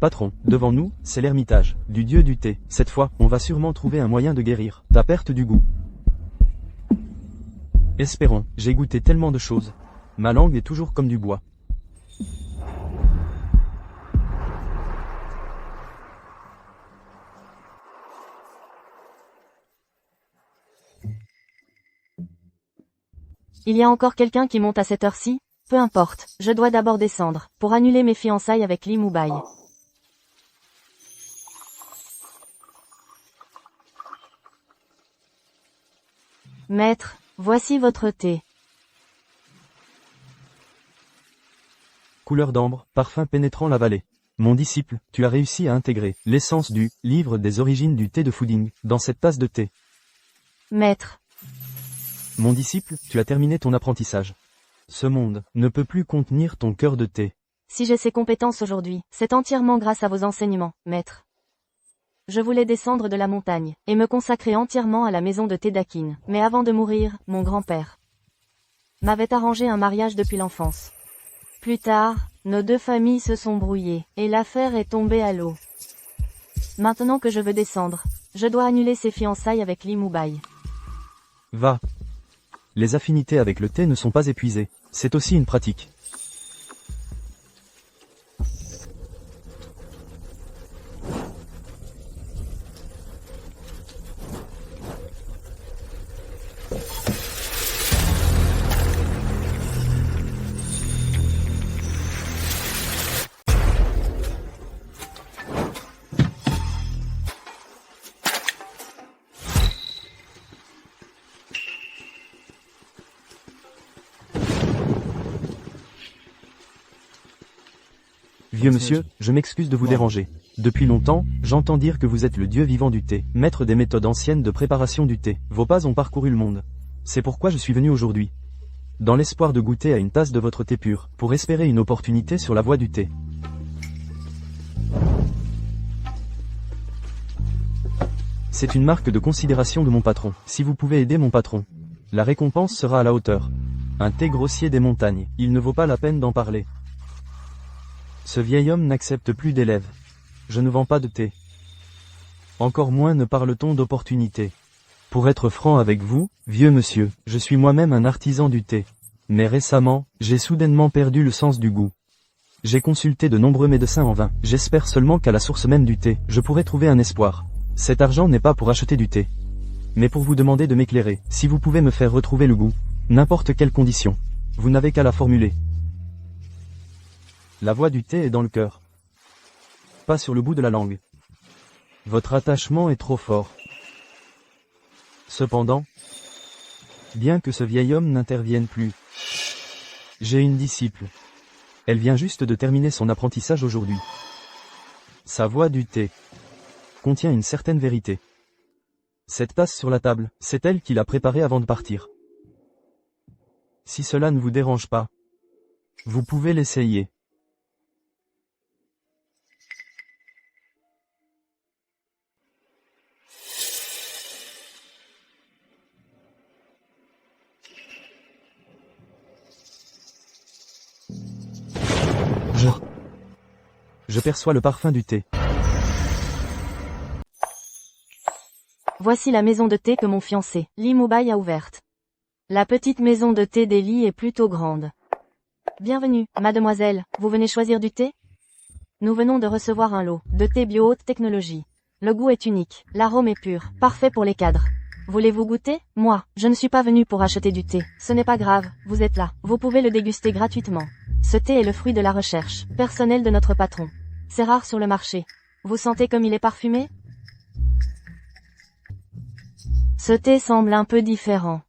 Patron, devant nous, c'est l'ermitage du dieu du thé. Cette fois, on va sûrement trouver un moyen de guérir ta perte du goût. Espérons, j'ai goûté tellement de choses. Ma langue est toujours comme du bois. Il y a encore quelqu'un qui monte à cette heure-ci? Peu importe, je dois d'abord descendre, pour annuler mes fiançailles avec Li Mubai. Maître, voici votre thé. Couleur d'ambre, parfum pénétrant la vallée. Mon disciple, tu as réussi à intégrer l'essence du livre des origines du thé de Fooding dans cette tasse de thé. Maître. Mon disciple, tu as terminé ton apprentissage. Ce monde ne peut plus contenir ton cœur de thé. Si j'ai ces compétences aujourd'hui, c'est entièrement grâce à vos enseignements, maître. Je voulais descendre de la montagne, et me consacrer entièrement à la maison de thé d'Akin. Mais avant de mourir, mon grand-père m'avait arrangé un mariage depuis l'enfance. Plus tard, nos deux familles se sont brouillées, et l'affaire est tombée à l'eau. Maintenant que je veux descendre, je dois annuler ces fiançailles avec Li Mubai. Va. Les affinités avec le thé ne sont pas épuisées. C'est aussi une pratique. Vieux monsieur, je m'excuse de vous déranger. Depuis longtemps, j'entends dire que vous êtes le dieu vivant du thé, maître des méthodes anciennes de préparation du thé. Vos pas ont parcouru le monde. C'est pourquoi je suis venu aujourd'hui. Dans l'espoir de goûter à une tasse de votre thé pur, pour espérer une opportunité sur la voie du thé. C'est une marque de considération de mon patron. Si vous pouvez aider mon patron, la récompense sera à la hauteur. Un thé grossier des montagnes, il ne vaut pas la peine d'en parler. Ce vieil homme n'accepte plus d'élèves. Je ne vends pas de thé. Encore moins ne parle-t-on d'opportunité. Pour être franc avec vous, vieux monsieur, je suis moi-même un artisan du thé. Mais récemment, j'ai soudainement perdu le sens du goût. J'ai consulté de nombreux médecins en vain. J'espère seulement qu'à la source même du thé, je pourrai trouver un espoir. Cet argent n'est pas pour acheter du thé, mais pour vous demander de m'éclairer. Si vous pouvez me faire retrouver le goût, n'importe quelle condition, vous n'avez qu'à la formuler. La voix du thé est dans le cœur, pas sur le bout de la langue. Votre attachement est trop fort. Cependant, bien que ce vieil homme n'intervienne plus, j'ai une disciple. Elle vient juste de terminer son apprentissage aujourd'hui. Sa voix du thé contient une certaine vérité. Cette tasse sur la table, c'est elle qui l'a préparée avant de partir. Si cela ne vous dérange pas, vous pouvez l'essayer. Je perçois le parfum du thé. Voici la maison de thé que mon fiancé, Li Mubai, a ouverte. La petite maison de thé d'Eli est plutôt grande. Bienvenue, mademoiselle, vous venez choisir du thé? Nous venons de recevoir un lot de thé bio haute technologie. Le goût est unique, l'arôme est pur, parfait pour les cadres. Voulez-vous goûter? Moi, je ne suis pas venu pour acheter du thé. Ce n'est pas grave, vous êtes là. Vous pouvez le déguster gratuitement. Ce thé est le fruit de la recherche personnelle de notre patron. C'est rare sur le marché. Vous sentez comme il est parfumé? Ce thé semble un peu différent.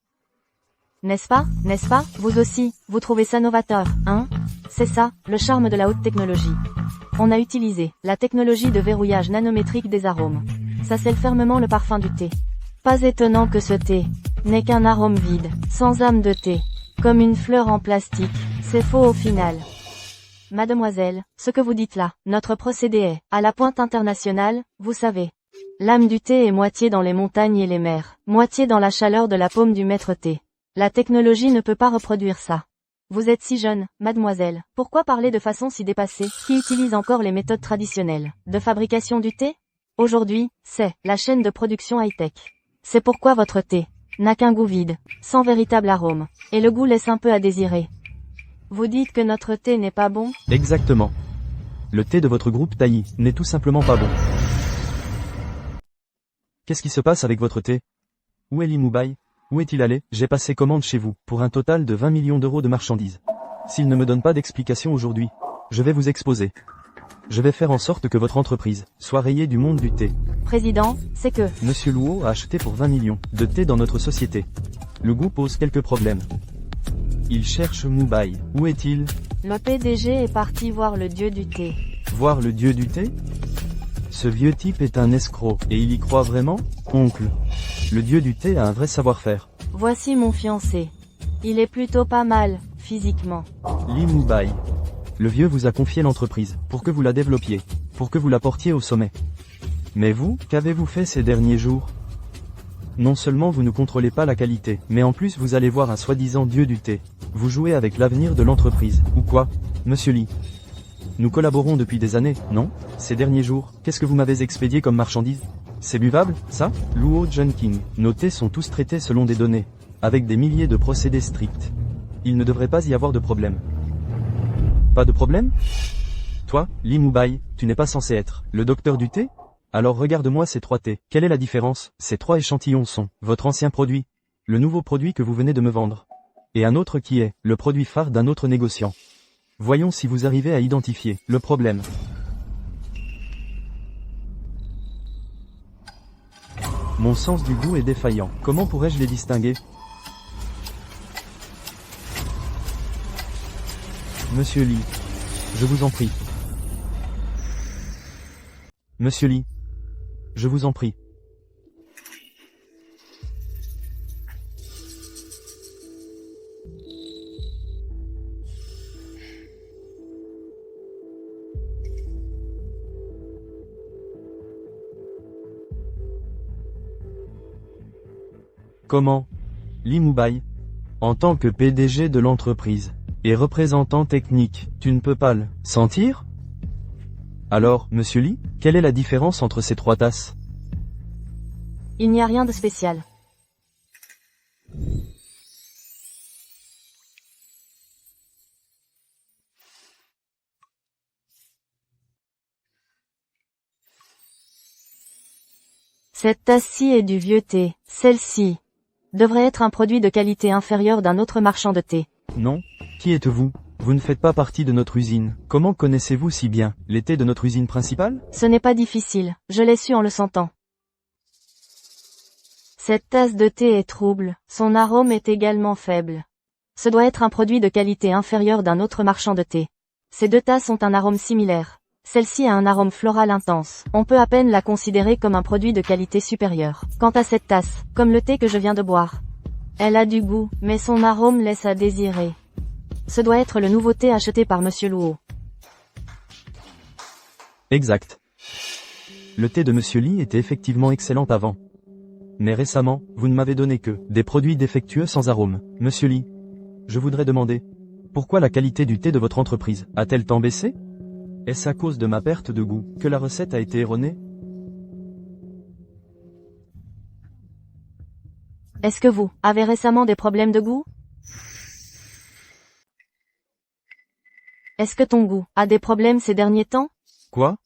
N'est-ce pas? N'est-ce pas? Vous aussi, vous trouvez ça novateur, hein? C'est ça, le charme de la haute technologie. On a utilisé la technologie de verrouillage nanométrique des arômes. Ça scelle fermement le parfum du thé. Pas étonnant que ce thé n'est qu'un arôme vide, sans âme de thé. Comme une fleur en plastique. C'est faux au final. Mademoiselle, ce que vous dites là, notre procédé est, à la pointe internationale, vous savez. L'âme du thé est moitié dans les montagnes et les mers, moitié dans la chaleur de la paume du maître thé. La technologie ne peut pas reproduire ça. Vous êtes si jeune, mademoiselle. Pourquoi parler de façon si dépassée? Qui utilise encore les méthodes traditionnelles de fabrication du thé? Aujourd'hui, c'est la chaîne de production high-tech. C'est pourquoi votre thé n'a qu'un goût vide, sans véritable arôme, et le goût laisse un peu à désirer. Vous dites que notre thé n'est pas bon? Exactement. Le thé de votre groupe Taillis n'est tout simplement pas bon. Qu'est-ce qui se passe avec votre thé? Où est Li Mubai? Où est-il allé? J'ai passé commande chez vous, pour un total de 20 millions d'euros de marchandises. S'il ne me donne pas d'explication aujourd'hui, je vais vous exposer. Je vais faire en sorte que votre entreprise soit rayée du monde du thé. Président, c'est que... Monsieur Luo a acheté pour 20 millions de thé dans notre société. Le goût pose quelques problèmes. Il cherche Mubai. Où est-il? Le PDG est parti voir le dieu du thé. Voir le dieu du thé? Ce vieux type est un escroc, et il y croit vraiment? Oncle, le dieu du thé a un vrai savoir-faire. Voici mon fiancé. Il est plutôt pas mal, physiquement. Li Mubai. Le vieux vous a confié l'entreprise, pour que vous la développiez, pour que vous la portiez au sommet. Mais vous, qu'avez-vous fait ces derniers jours? Non seulement vous ne contrôlez pas la qualité, mais en plus vous allez voir un soi-disant dieu du thé. Vous jouez avec l'avenir de l'entreprise, ou quoi, Monsieur Li? Nous collaborons depuis des années, non? Ces derniers jours, qu'est-ce que vous m'avez expédié comme marchandise? C'est buvable, ça? Luo Junking. Nos thés sont tous traités selon des données, avec des milliers de procédés stricts. Il ne devrait pas y avoir de problème. Pas de problème? Toi, Li Mubai, tu n'es pas censé être le docteur du thé? Alors regarde-moi ces 3 thés. Quelle est la différence? Ces 3 échantillons sont votre ancien produit, le nouveau produit que vous venez de me vendre, et un autre qui est le produit phare d'un autre négociant. Voyons si vous arrivez à identifier le problème. Mon sens du goût est défaillant. Comment pourrais-je les distinguer? Monsieur Li, je vous en prie. Monsieur Li, je vous en prie. Comment? Li Mubai, en tant que PDG de l'entreprise et représentant technique, tu ne peux pas le sentir? Alors, Monsieur Li, quelle est la différence entre ces 3 tasses? Il n'y a rien de spécial. Cette tasse-ci est du vieux thé. Celle-ci devrait être un produit de qualité inférieure d'un autre marchand de thé. Non? Qui êtes-vous? Vous ne faites pas partie de notre usine. Comment connaissez-vous si bien les thés de notre usine principale? Ce n'est pas difficile, je l'ai su en le sentant. Cette tasse de thé est trouble, son arôme est également faible. Ce doit être un produit de qualité inférieure d'un autre marchand de thé. Ces 2 tasses ont un arôme similaire. Celle-ci a un arôme floral intense. On peut à peine la considérer comme un produit de qualité supérieure. Quant à cette tasse, comme le thé que je viens de boire, elle a du goût, mais son arôme laisse à désirer. Ce doit être le nouveau thé acheté par Monsieur Luo. Exact. Le thé de Monsieur Li était effectivement excellent avant. Mais récemment, vous ne m'avez donné que des produits défectueux sans arôme. Monsieur Li, je voudrais demander, pourquoi la qualité du thé de votre entreprise a-t-elle tant baissé? Est-ce à cause de ma perte de goût que la recette a été erronée? Est-ce que vous avez récemment des problèmes de goût? Est-ce que ton goût a des problèmes ces derniers temps? Quoi?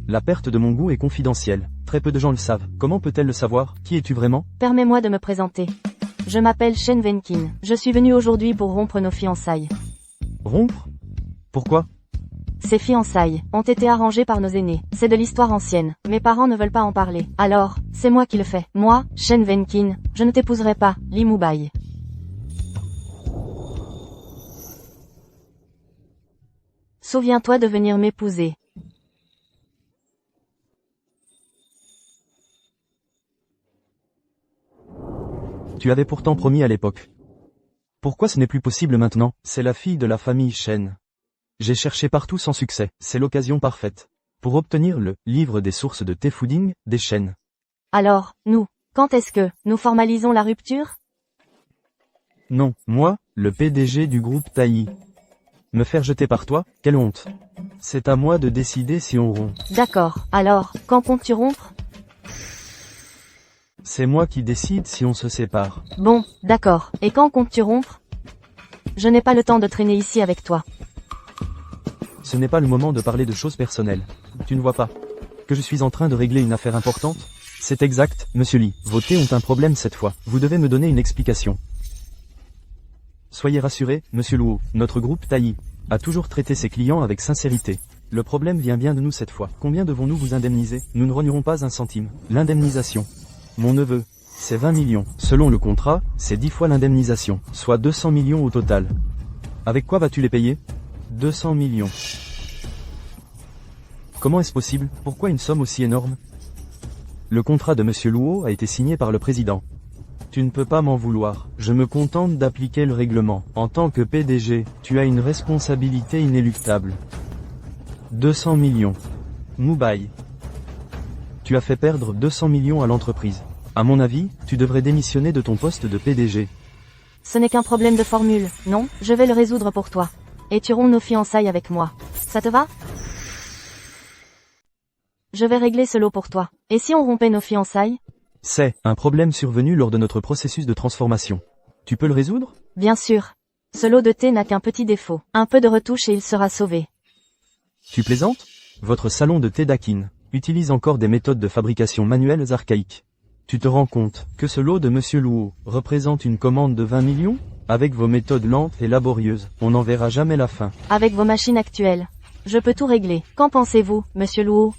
La perte de mon goût est confidentielle. Très peu de gens le savent. Comment peut-elle le savoir? Qui es-tu vraiment? Permets-moi de me présenter. Je m'appelle Shen Wenqin. Je suis venu aujourd'hui pour rompre nos fiançailles. Rompre? Pourquoi? Ces fiançailles ont été arrangées par nos aînés. C'est de l'histoire ancienne. Mes parents ne veulent pas en parler. Alors, c'est moi qui le fais. Moi, Shen Wenqin, je ne t'épouserai pas, Li Mubai. Souviens-toi de venir m'épouser. Tu avais pourtant promis à l'époque. Pourquoi ce n'est plus possible maintenant? C'est la fille de la famille Shen. J'ai cherché partout sans succès. C'est l'occasion parfaite pour obtenir le livre des sources de thé fooding des Shen. Alors, quand est-ce que nous formalisons la rupture? Non, moi, le PDG du groupe Tailly. Me faire jeter par toi, quelle honte. C'est à moi de décider si on rompt. D'accord. Alors, quand comptes-tu rompre? C'est moi qui décide si on se sépare. Bon, d'accord. Et quand comptes-tu rompre? Je n'ai pas le temps de traîner ici avec toi. Ce n'est pas le moment de parler de choses personnelles. Tu ne vois pas que je suis en train de régler une affaire importante? C'est exact, monsieur Lee. Vos thés ont un problème cette fois. Vous devez me donner une explication. Soyez rassuré, monsieur Luo, notre groupe Tailly a toujours traité ses clients avec sincérité. Le problème vient bien de nous cette fois. Combien devons-nous vous indemniser? Nous ne rognerons pas un centime. L'indemnisation. Mon neveu, c'est 20 millions. Selon le contrat, c'est 10 fois l'indemnisation, soit 200 millions au total. Avec quoi vas-tu les payer? 200 millions. Comment est-ce possible? Pourquoi une somme aussi énorme? Le contrat de monsieur Luo a été signé par le président. Tu ne peux pas m'en vouloir. Je me contente d'appliquer le règlement. En tant que PDG, tu as une responsabilité inéluctable. 200 millions. Moubaï. Tu as fait perdre 200 millions à l'entreprise. À mon avis, tu devrais démissionner de ton poste de PDG. Ce n'est qu'un problème de formule, non? Je vais le résoudre pour toi. Et tu romps nos fiançailles avec moi. Ça te va? Je vais régler ce lot pour toi. Et si on rompait nos fiançailles? C'est un problème survenu lors de notre processus de transformation. Tu peux le résoudre? Bien sûr. Ce lot de thé n'a qu'un petit défaut. Un peu de retouche et il sera sauvé. Tu plaisantes? Votre salon de thé d'Akin utilise encore des méthodes de fabrication manuelles archaïques. Tu te rends compte que ce lot de monsieur Luo représente une commande de 20 millions? Avec vos méthodes lentes et laborieuses, on n'en verra jamais la fin. Avec vos machines actuelles. Je peux tout régler. Qu'en pensez-vous, monsieur Luo?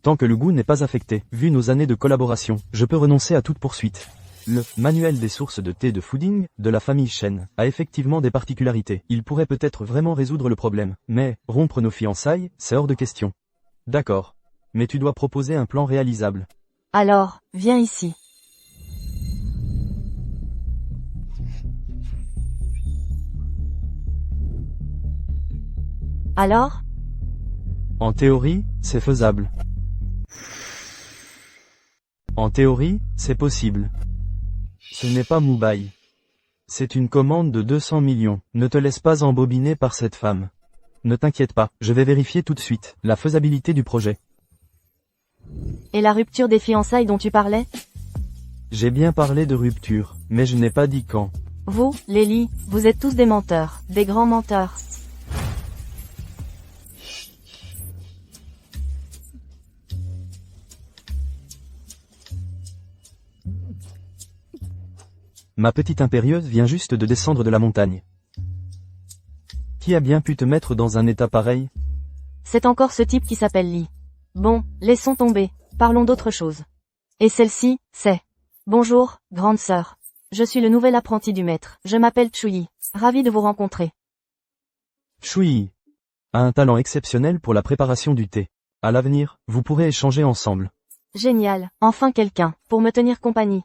Tant que le goût n'est pas affecté, vu nos années de collaboration, je peux renoncer à toute poursuite. Le manuel des sources de thé de Fooding, de la famille Shen, a effectivement des particularités. Il pourrait peut-être vraiment résoudre le problème. Mais, rompre nos fiançailles, c'est hors de question. D'accord. Mais tu dois proposer un plan réalisable. Alors, viens ici. Alors? En théorie, c'est faisable. En théorie, c'est possible. Ce n'est pas Moubaï. C'est une commande de 200 millions. Ne te laisse pas embobiner par cette femme. Ne t'inquiète pas, je vais vérifier tout de suite la faisabilité du projet. Et la rupture des fiançailles dont tu parlais? J'ai bien parlé de rupture, mais je n'ai pas dit quand. Vous, Lélie, vous êtes tous des menteurs, des grands menteurs. Ma petite impérieuse vient juste de descendre de la montagne. Qui a bien pu te mettre dans un état pareil? C'est encore ce type qui s'appelle Lee. Bon, laissons tomber, parlons d'autre chose. Et celle-ci, c'est... Bonjour, grande sœur. Je suis le nouvel apprenti du maître. Je m'appelle Chuyi. Ravi de vous rencontrer. Chui a un talent exceptionnel pour la préparation du thé. À l'avenir, vous pourrez échanger ensemble. Génial, enfin quelqu'un, pour me tenir compagnie.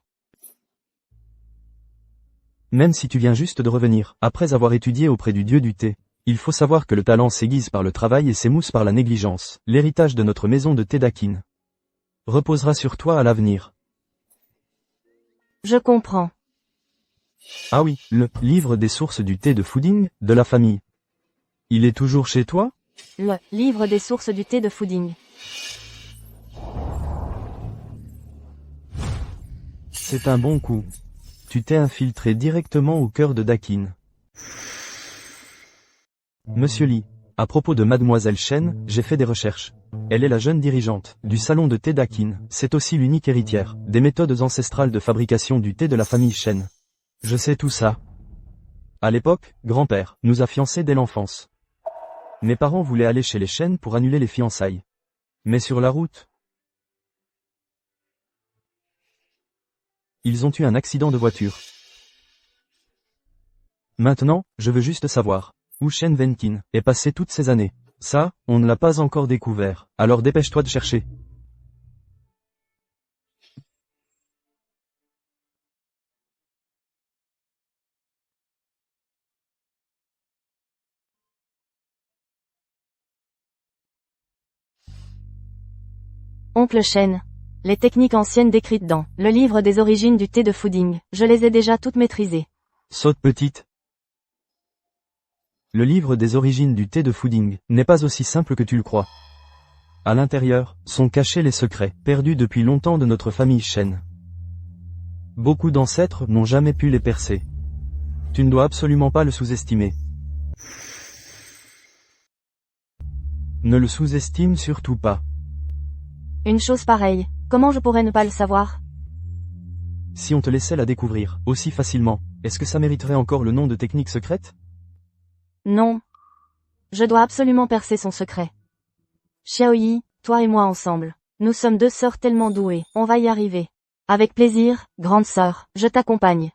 Même si tu viens juste de revenir, après avoir étudié auprès du dieu du thé, il faut savoir que le talent s'aiguise par le travail et s'émousse par la négligence. L'héritage de notre maison de thé d'Akin reposera sur toi à l'avenir. Je comprends. Ah oui, le livre des sources du thé de Fooding, de la famille. Il est toujours chez toi? Le livre des sources du thé de Fooding. C'est un bon coup. Tu t'es infiltré directement au cœur de Dakin. Monsieur Lee, à propos de Mademoiselle Shen, j'ai fait des recherches. Elle est la jeune dirigeante du salon de thé d'Akin. C'est aussi l'unique héritière des méthodes ancestrales de fabrication du thé de la famille Shen. Je sais tout ça. À l'époque, grand-père nous a fiancés dès l'enfance. Mes parents voulaient aller chez les Shen pour annuler les fiançailles. Mais sur la route, ils ont eu un accident de voiture. Maintenant, je veux juste savoir où Shen Venkin est passé toutes ces années. Ça, on ne l'a pas encore découvert. Alors dépêche-toi de chercher. Oncle Shen. Les techniques anciennes décrites dans le livre des origines du thé de Fooding, je les ai déjà toutes maîtrisées. Saute petite. Le livre des origines du thé de Fooding n'est pas aussi simple que tu le crois. À l'intérieur, sont cachés les secrets, perdus depuis longtemps de notre famille Shen. Beaucoup d'ancêtres n'ont jamais pu les percer. Tu ne dois absolument pas le sous-estimer. Ne le sous-estime surtout pas. Une chose pareille, comment je pourrais ne pas le savoir? Si on te laissait la découvrir, aussi facilement, est-ce que ça mériterait encore le nom de technique secrète? Non. Je dois absolument percer son secret. Xiaoyi, toi et moi ensemble. Nous sommes deux sœurs tellement douées, on va y arriver. Avec plaisir, grande sœur, je t'accompagne.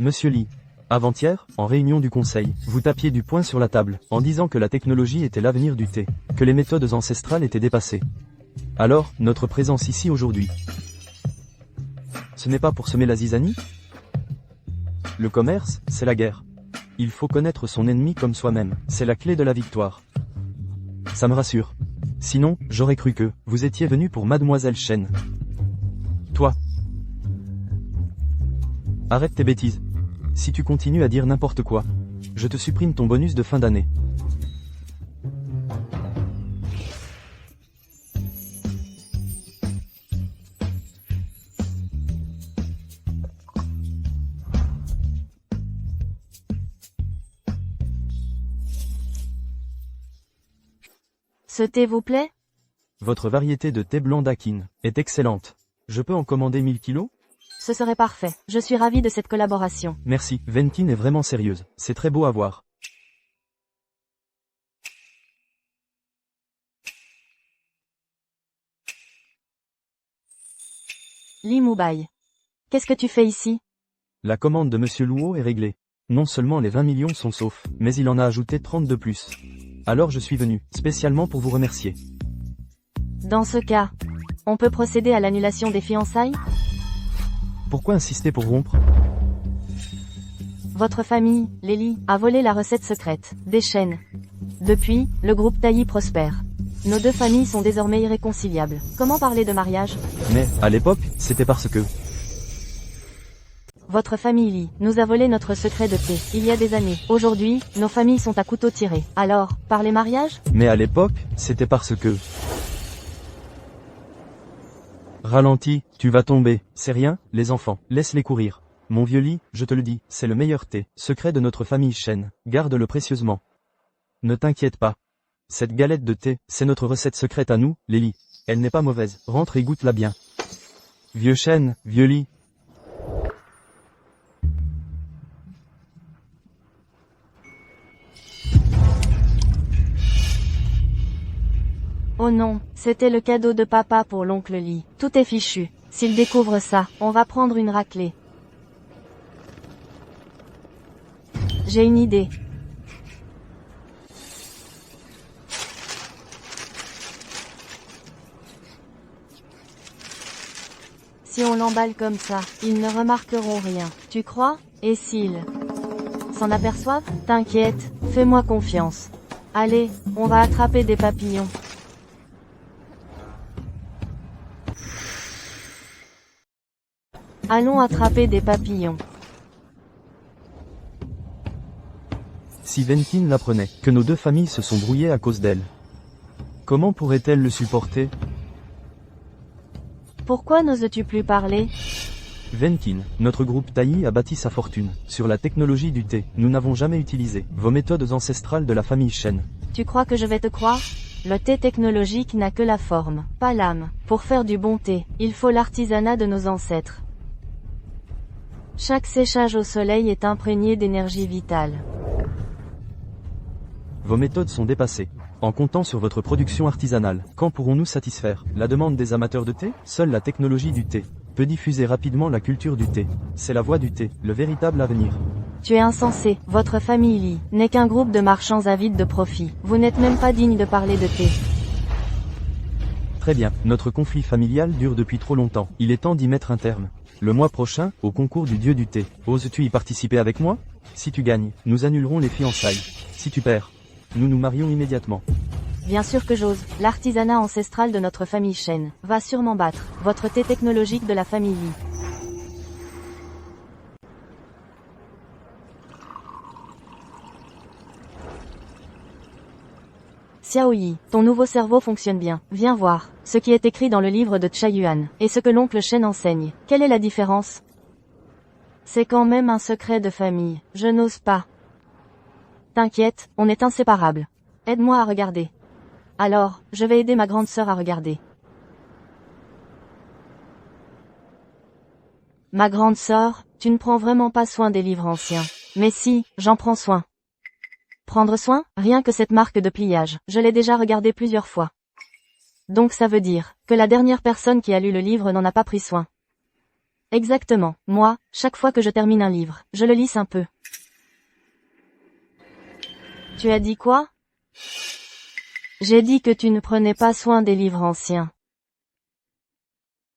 Monsieur Li. Avant-hier, en réunion du conseil, vous tapiez du poing sur la table, en disant que la technologie était l'avenir du thé, que les méthodes ancestrales étaient dépassées. Alors, notre présence ici aujourd'hui. Ce n'est pas pour semer la zizanie? Le commerce, c'est la guerre. Il faut connaître son ennemi comme soi-même, c'est la clé de la victoire. Ça me rassure. Sinon, j'aurais cru que vous étiez venu pour Mademoiselle Shen. Toi. Arrête tes bêtises. Si tu continues à dire n'importe quoi, je te supprime ton bonus de fin d'année. Ce thé vous plaît? Votre variété de thé blanc d'Akin est excellente. Je peux en commander 1000 kilos? Ce serait parfait. Je suis ravie de cette collaboration. Merci, Ventin est vraiment sérieuse. C'est très beau à voir. Li Mubai. Qu'est-ce que tu fais ici? La commande de Monsieur Luo est réglée. Non seulement les 20 millions sont saufs, mais il en a ajouté 30 de plus. Alors je suis venu, spécialement pour vous remercier. Dans ce cas, on peut procéder à l'annulation des fiançailles? Pourquoi insister pour rompre? Votre famille, les Li, a volé la recette secrète des Shen. Depuis, le groupe Taillis prospère. Nos deux familles sont désormais irréconciliables. Comment parler de mariage? Mais, à l'époque, c'était parce que... Votre famille Li nous a volé notre secret de thé, il y a des années. Aujourd'hui, nos familles sont à couteau tiré. Alors, parler mariage? Mais à l'époque, c'était parce que... Ralentis, tu vas tomber, c'est rien, les enfants, laisse-les courir. Mon vieux Li, je te le dis, c'est le meilleur thé, secret de notre famille Shen, garde-le précieusement. Ne t'inquiète pas. Cette galette de thé, c'est notre recette secrète à nous, les Li. Elle n'est pas mauvaise, rentre et goûte-la bien. Vieux Shen, vieux Li. Oh non, c'était le cadeau de papa pour l'oncle Li. Tout est fichu. S'il découvre ça, on va prendre une raclée. J'ai une idée. Si on l'emballe comme ça, ils ne remarqueront rien. Tu crois? Et s'ils s'en aperçoivent? T'inquiète, fais-moi confiance. Allez, on va attraper des papillons. Allons attraper des papillons. Si Ventin l'apprenait, que nos deux familles se sont brouillées à cause d'elle. Comment pourrait-elle le supporter? Pourquoi n'oses-tu plus parler? Venkin, notre groupe Taï a bâti sa fortune sur la technologie du thé. Nous n'avons jamais utilisé vos méthodes ancestrales de la famille Shen. Tu crois que je vais te croire? Le thé technologique n'a que la forme, pas l'âme. Pour faire du bon thé, il faut l'artisanat de nos ancêtres. Chaque séchage au soleil est imprégné d'énergie vitale. Vos méthodes sont dépassées. En comptant sur votre production artisanale, quand pourrons-nous satisfaire la demande des amateurs de thé? Seule la technologie du thé peut diffuser rapidement la culture du thé. C'est la voie du thé, le véritable avenir. Tu es insensé, votre famille Li n'est qu'un groupe de marchands avides de profit. Vous n'êtes même pas digne de parler de thé. Très bien, notre conflit familial dure depuis trop longtemps. Il est temps d'y mettre un terme. Le mois prochain, au concours du dieu du thé, oses-tu y participer avec moi? Si tu gagnes, nous annulerons les fiançailles. Si tu perds, nous nous marions immédiatement. Bien sûr que j'ose. L'artisanat ancestral de notre famille Shen va sûrement battre votre thé technologique de la famille Li. Xiaoyi, ton nouveau cerveau fonctionne bien. Viens voir ce qui est écrit dans le livre de Chaiyuan et ce que l'oncle Shen enseigne. Quelle est la différence? C'est quand même un secret de famille. Je n'ose pas. T'inquiète, on est inséparables. Aide-moi à regarder. Alors, je vais aider ma grande sœur à regarder. Ma grande sœur, tu ne prends vraiment pas soin des livres anciens. Mais si, j'en prends soin. Prendre soin? Rien que cette marque de pliage, je l'ai déjà regardée plusieurs fois. Donc ça veut dire que la dernière personne qui a lu le livre n'en a pas pris soin. Exactement. Moi, chaque fois que je termine un livre, je le lisse un peu. Tu as dit quoi? J'ai dit que tu ne prenais pas soin des livres anciens.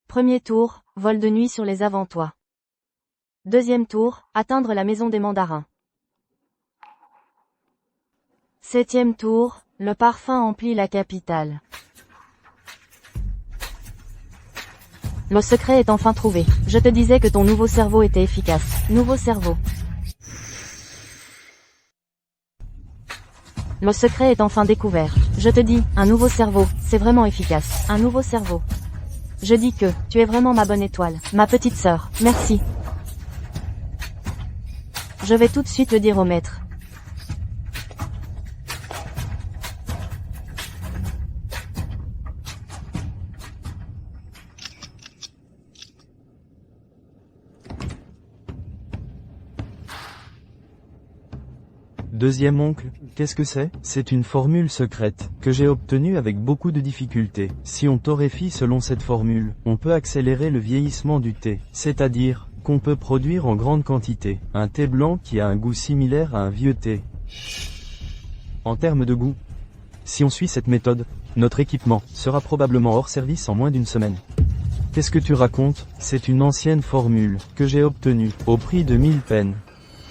Premier tour, vol de nuit sur les avant-toits. Deuxième tour, atteindre la maison des mandarins. Septième tour, le parfum emplit la capitale. Le secret est enfin trouvé. Je te disais que ton nouveau cerveau était efficace. Nouveau cerveau. Le secret est enfin découvert. Je te dis, un nouveau cerveau, c'est vraiment efficace. Un nouveau cerveau. Je dis que, tu es vraiment ma bonne étoile, ma petite sœur. Merci. Je vais tout de suite le dire au maître. Deuxième oncle, qu'est-ce que c'est? C'est une formule secrète, que j'ai obtenue avec beaucoup de difficultés. Si on torréfie selon cette formule, on peut accélérer le vieillissement du thé, c'est-à-dire qu'on peut produire en grande quantité un thé blanc qui a un goût similaire à un vieux thé. En termes de goût, si on suit cette méthode, notre équipement sera probablement hors service en moins d'une semaine. Qu'est-ce que tu racontes? C'est une ancienne formule, que j'ai obtenue, au prix de 1000 peines.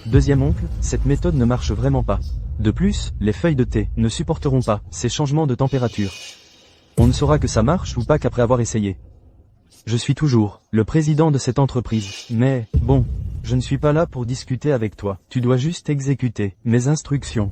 Deuxième oncle, cette méthode ne marche vraiment pas. De plus, les feuilles de thé ne supporteront pas ces changements de température. On ne saura que ça marche ou pas qu'après avoir essayé. Je suis toujours le président de cette entreprise, mais, bon, je ne suis pas là pour discuter avec toi. Tu dois juste exécuter mes instructions.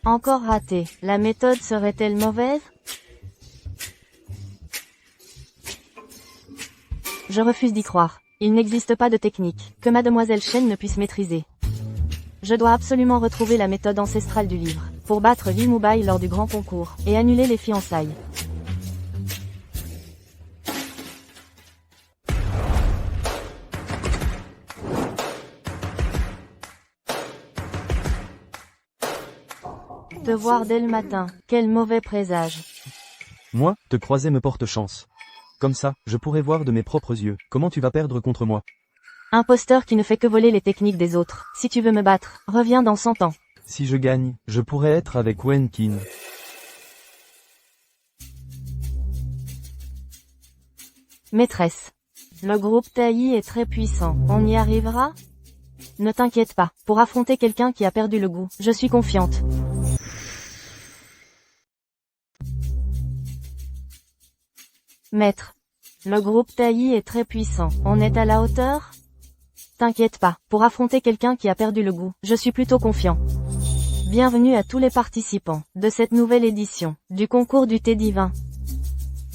Encore raté. La méthode serait-elle mauvaise? Je refuse d'y croire. Il n'existe pas de technique que Mademoiselle Shen ne puisse maîtriser. Je dois absolument retrouver la méthode ancestrale du livre, pour battre Li Mubai lors du grand concours, et annuler les fiançailles. Te voir dès le matin, quel mauvais présage. Moi, te croiser me porte chance. Comme ça, je pourrai voir de mes propres yeux comment tu vas perdre contre moi. Imposteur qui ne fait que voler les techniques des autres. Si tu veux me battre, reviens dans 100 ans. Si je gagne, je pourrai être avec Wen Qin. Maîtresse. Le groupe Taï est très puissant. On y arrivera? Ne t'inquiète pas, pour affronter quelqu'un qui a perdu le goût, je suis confiante. Maître. Le groupe Taillis est très puissant. On est à la hauteur? T'inquiète pas, pour affronter quelqu'un qui a perdu le goût, je suis plutôt confiant. Bienvenue à tous les participants de cette nouvelle édition du concours du thé divin.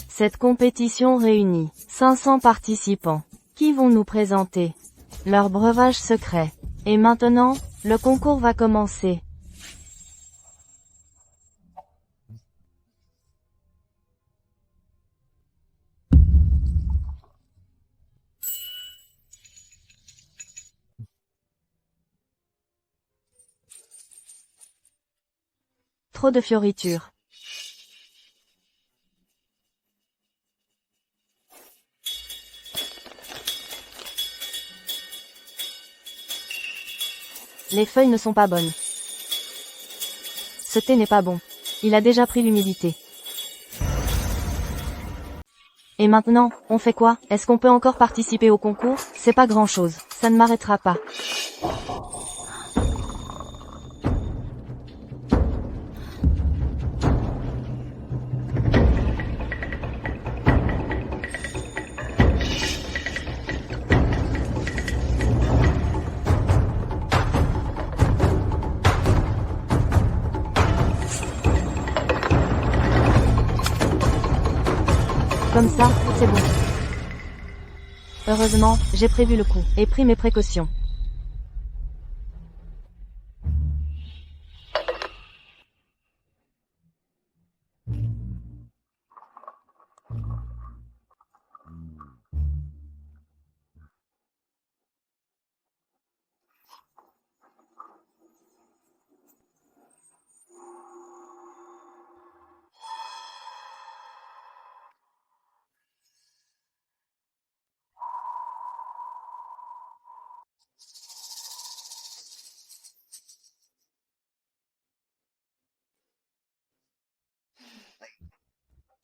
Cette compétition réunit 500 participants qui vont nous présenter leur breuvage secret. Et maintenant, le concours va commencer. Trop de fioritures. Les feuilles ne sont pas bonnes. Ce thé n'est pas bon. Il a déjà pris l'humidité. Et maintenant, on fait quoi? Est-ce qu'on peut encore participer au concours? C'est pas grand-chose. Ça ne m'arrêtera pas. Comme ça, c'est bon. Heureusement, j'ai prévu le coup, et pris mes précautions.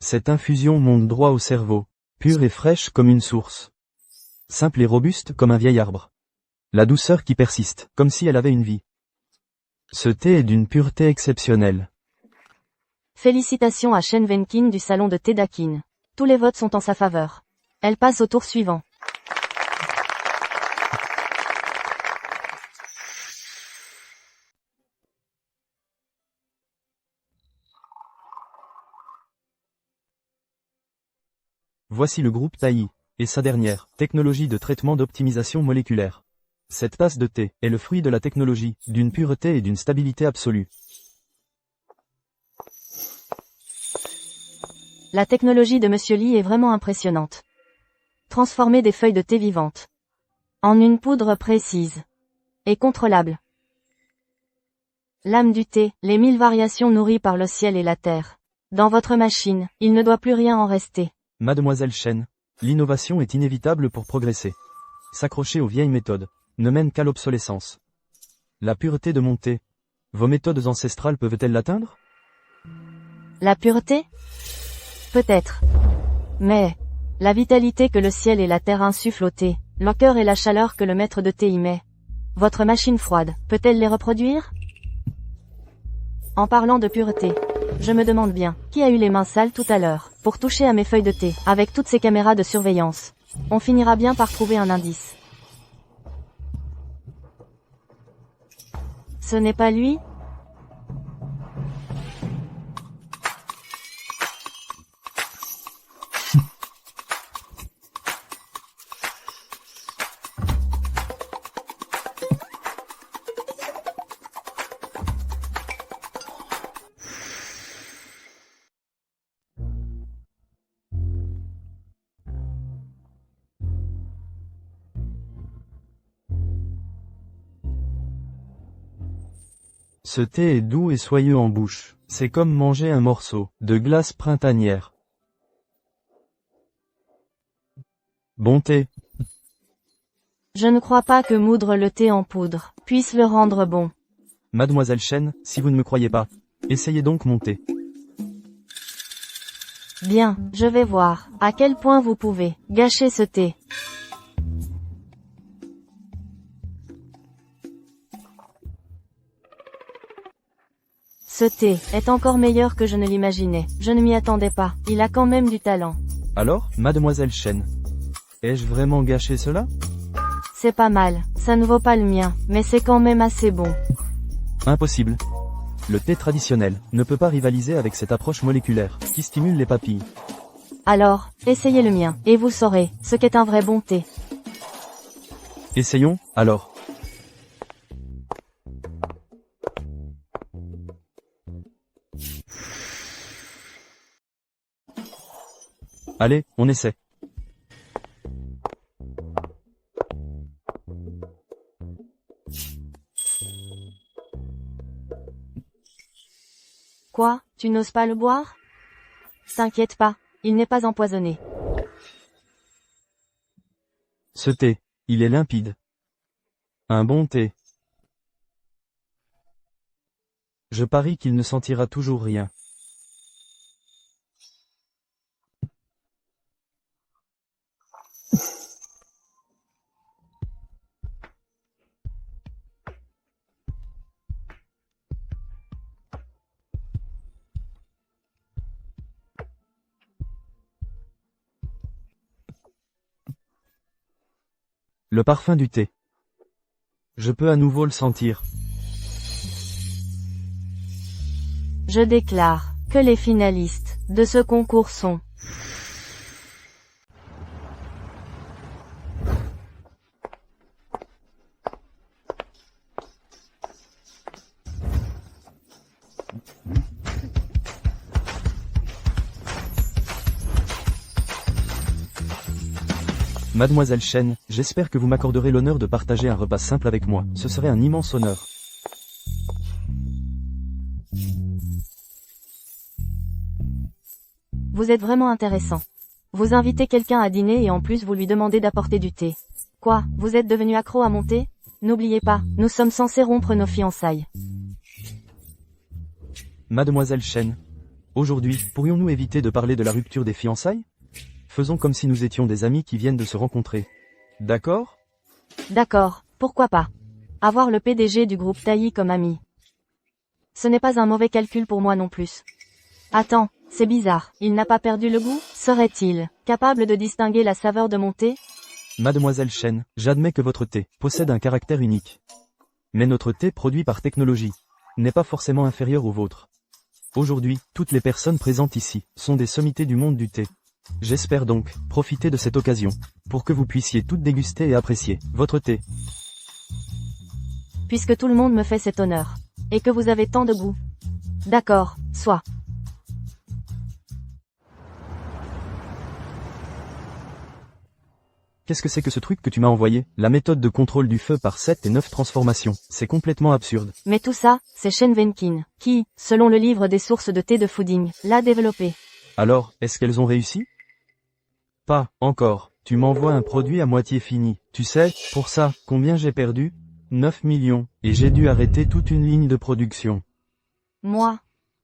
Cette infusion monte droit au cerveau, pure et fraîche comme une source. Simple et robuste comme un vieil arbre. La douceur qui persiste, comme si elle avait une vie. Ce thé est d'une pureté exceptionnelle. Félicitations à Shen Venkin du salon de thé d'Akin. Tous les votes sont en sa faveur. Elle passe au tour suivant. Voici le groupe Taillis, et sa dernière, technologie de traitement d'optimisation moléculaire. Cette tasse de thé est le fruit de la technologie, d'une pureté et d'une stabilité absolue. La technologie de Monsieur Lee est vraiment impressionnante. Transformer des feuilles de thé vivantes en une poudre précise et contrôlable. L'âme du thé, les 1000 variations nourries par le ciel et la terre. Dans votre machine, il ne doit plus rien en rester. Mademoiselle Chen, l'innovation est inévitable pour progresser. S'accrocher aux vieilles méthodes ne mène qu'à l'obsolescence. La pureté de mon thé, vos méthodes ancestrales peuvent-elles l'atteindre? La pureté? Peut-être. Mais, la vitalité que le ciel et la terre insufflent au thé, le cœur et la chaleur que le maître de thé y met. Votre machine froide, peut-elle les reproduire? En parlant de pureté, je me demande bien, qui a eu les mains sales tout à l'heure, pour toucher à mes feuilles de thé, avec toutes ces caméras de surveillance? On finira bien par trouver un indice. Ce n'est pas lui? Ce thé est doux et soyeux en bouche. C'est comme manger un morceau de glace printanière. Bon thé. Je ne crois pas que moudre le thé en poudre puisse le rendre bon. Mademoiselle Chen, si vous ne me croyez pas, essayez donc mon thé. Bien, je vais voir à quel point vous pouvez gâcher ce thé. Ce thé est encore meilleur que je ne l'imaginais. Je ne m'y attendais pas. Il a quand même du talent. Alors, mademoiselle Chen, ai-je vraiment gâché cela? C'est pas mal. Ça ne vaut pas le mien, mais c'est quand même assez bon. Impossible. Le thé traditionnel ne peut pas rivaliser avec cette approche moléculaire qui stimule les papilles. Alors, essayez le mien, et vous saurez ce qu'est un vrai bon thé. Essayons, alors. Allez, on essaie. Quoi, tu n'oses pas le boire? T'inquiète pas, il n'est pas empoisonné. Ce thé, il est limpide. Un bon thé. Je parie qu'il ne sentira toujours rien. Le parfum du thé. Je peux à nouveau le sentir. Je déclare que les finalistes de ce concours sont Mademoiselle Chen, j'espère que vous m'accorderez l'honneur de partager un repas simple avec moi. Ce serait un immense honneur. Vous êtes vraiment intéressant. Vous invitez quelqu'un à dîner et en plus vous lui demandez d'apporter du thé. Quoi, vous êtes devenu accro à mon thé? N'oubliez pas, nous sommes censés rompre nos fiançailles. Mademoiselle Chen, aujourd'hui, pourrions-nous éviter de parler de la rupture des fiançailles? Faisons comme si nous étions des amis qui viennent de se rencontrer. D'accord? D'accord, pourquoi pas. Avoir le PDG du groupe Taillis comme ami. Ce n'est pas un mauvais calcul pour moi non plus. Attends, c'est bizarre, il n'a pas perdu le goût? Serait-il capable de distinguer la saveur de mon thé? Mademoiselle Chen, j'admets que votre thé possède un caractère unique. Mais notre thé produit par technologie n'est pas forcément inférieur au vôtre. Aujourd'hui, toutes les personnes présentes ici sont des sommités du monde du thé. J'espère donc profiter de cette occasion pour que vous puissiez toutes déguster et apprécier votre thé. Puisque tout le monde me fait cet honneur. Et que vous avez tant de goût. D'accord, soit. Qu'est-ce que c'est que ce truc que tu m'as envoyé? La méthode de contrôle du feu par 7 et 9 transformations. C'est complètement absurde. Mais tout ça, c'est Shen Venkin, qui, selon le livre des sources de thé de Fooding, l'a développé. Alors, est-ce qu'elles ont réussi? Pas encore. Tu m'envoies un produit à moitié fini. Tu sais, pour ça, combien j'ai perdu? 9 millions. Et j'ai dû arrêter toute une ligne de production. Moi.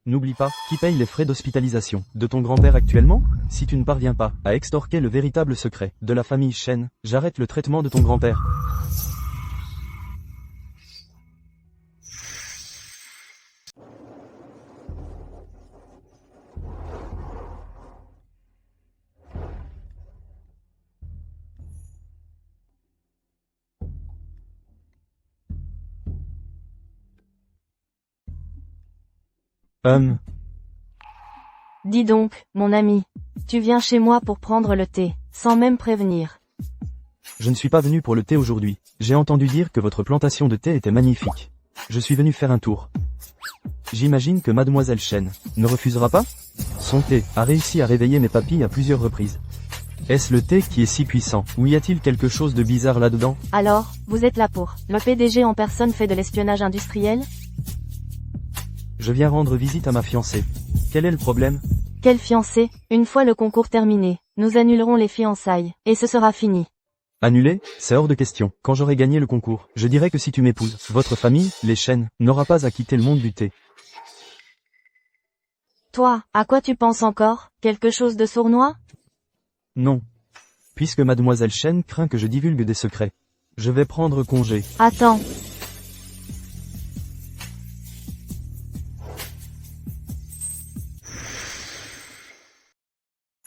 N'oublie pas, qui paye les frais d'hospitalisation de ton grand-père actuellement? Si tu ne parviens pas à extorquer le véritable secret de la famille Chen, j'arrête le traitement de ton grand-père. Dis donc, mon ami. Tu viens chez moi pour prendre le thé, sans même prévenir. Je ne suis pas venu pour le thé aujourd'hui. J'ai entendu dire que votre plantation de thé était magnifique. Je suis venu faire un tour. J'imagine que mademoiselle Chen ne refusera pas? Son thé a réussi à réveiller mes papilles à plusieurs reprises. Est-ce le thé qui est si puissant, ou y a-t-il quelque chose de bizarre là-dedans? Alors, vous êtes là pour. Le PDG en personne fait de l'espionnage industriel? Je viens rendre visite à ma fiancée. Quel est le problème? Quel fiancé? Une fois le concours terminé, nous annulerons les fiançailles, et ce sera fini. Annuler? C'est hors de question. Quand j'aurai gagné le concours, je dirais que si tu m'épouses, votre famille, les Chen, n'aura pas à quitter le monde du thé. Toi, à quoi tu penses encore? Quelque chose de sournois? Non. Puisque mademoiselle Chen craint que je divulgue des secrets. Je vais prendre congé. Attends.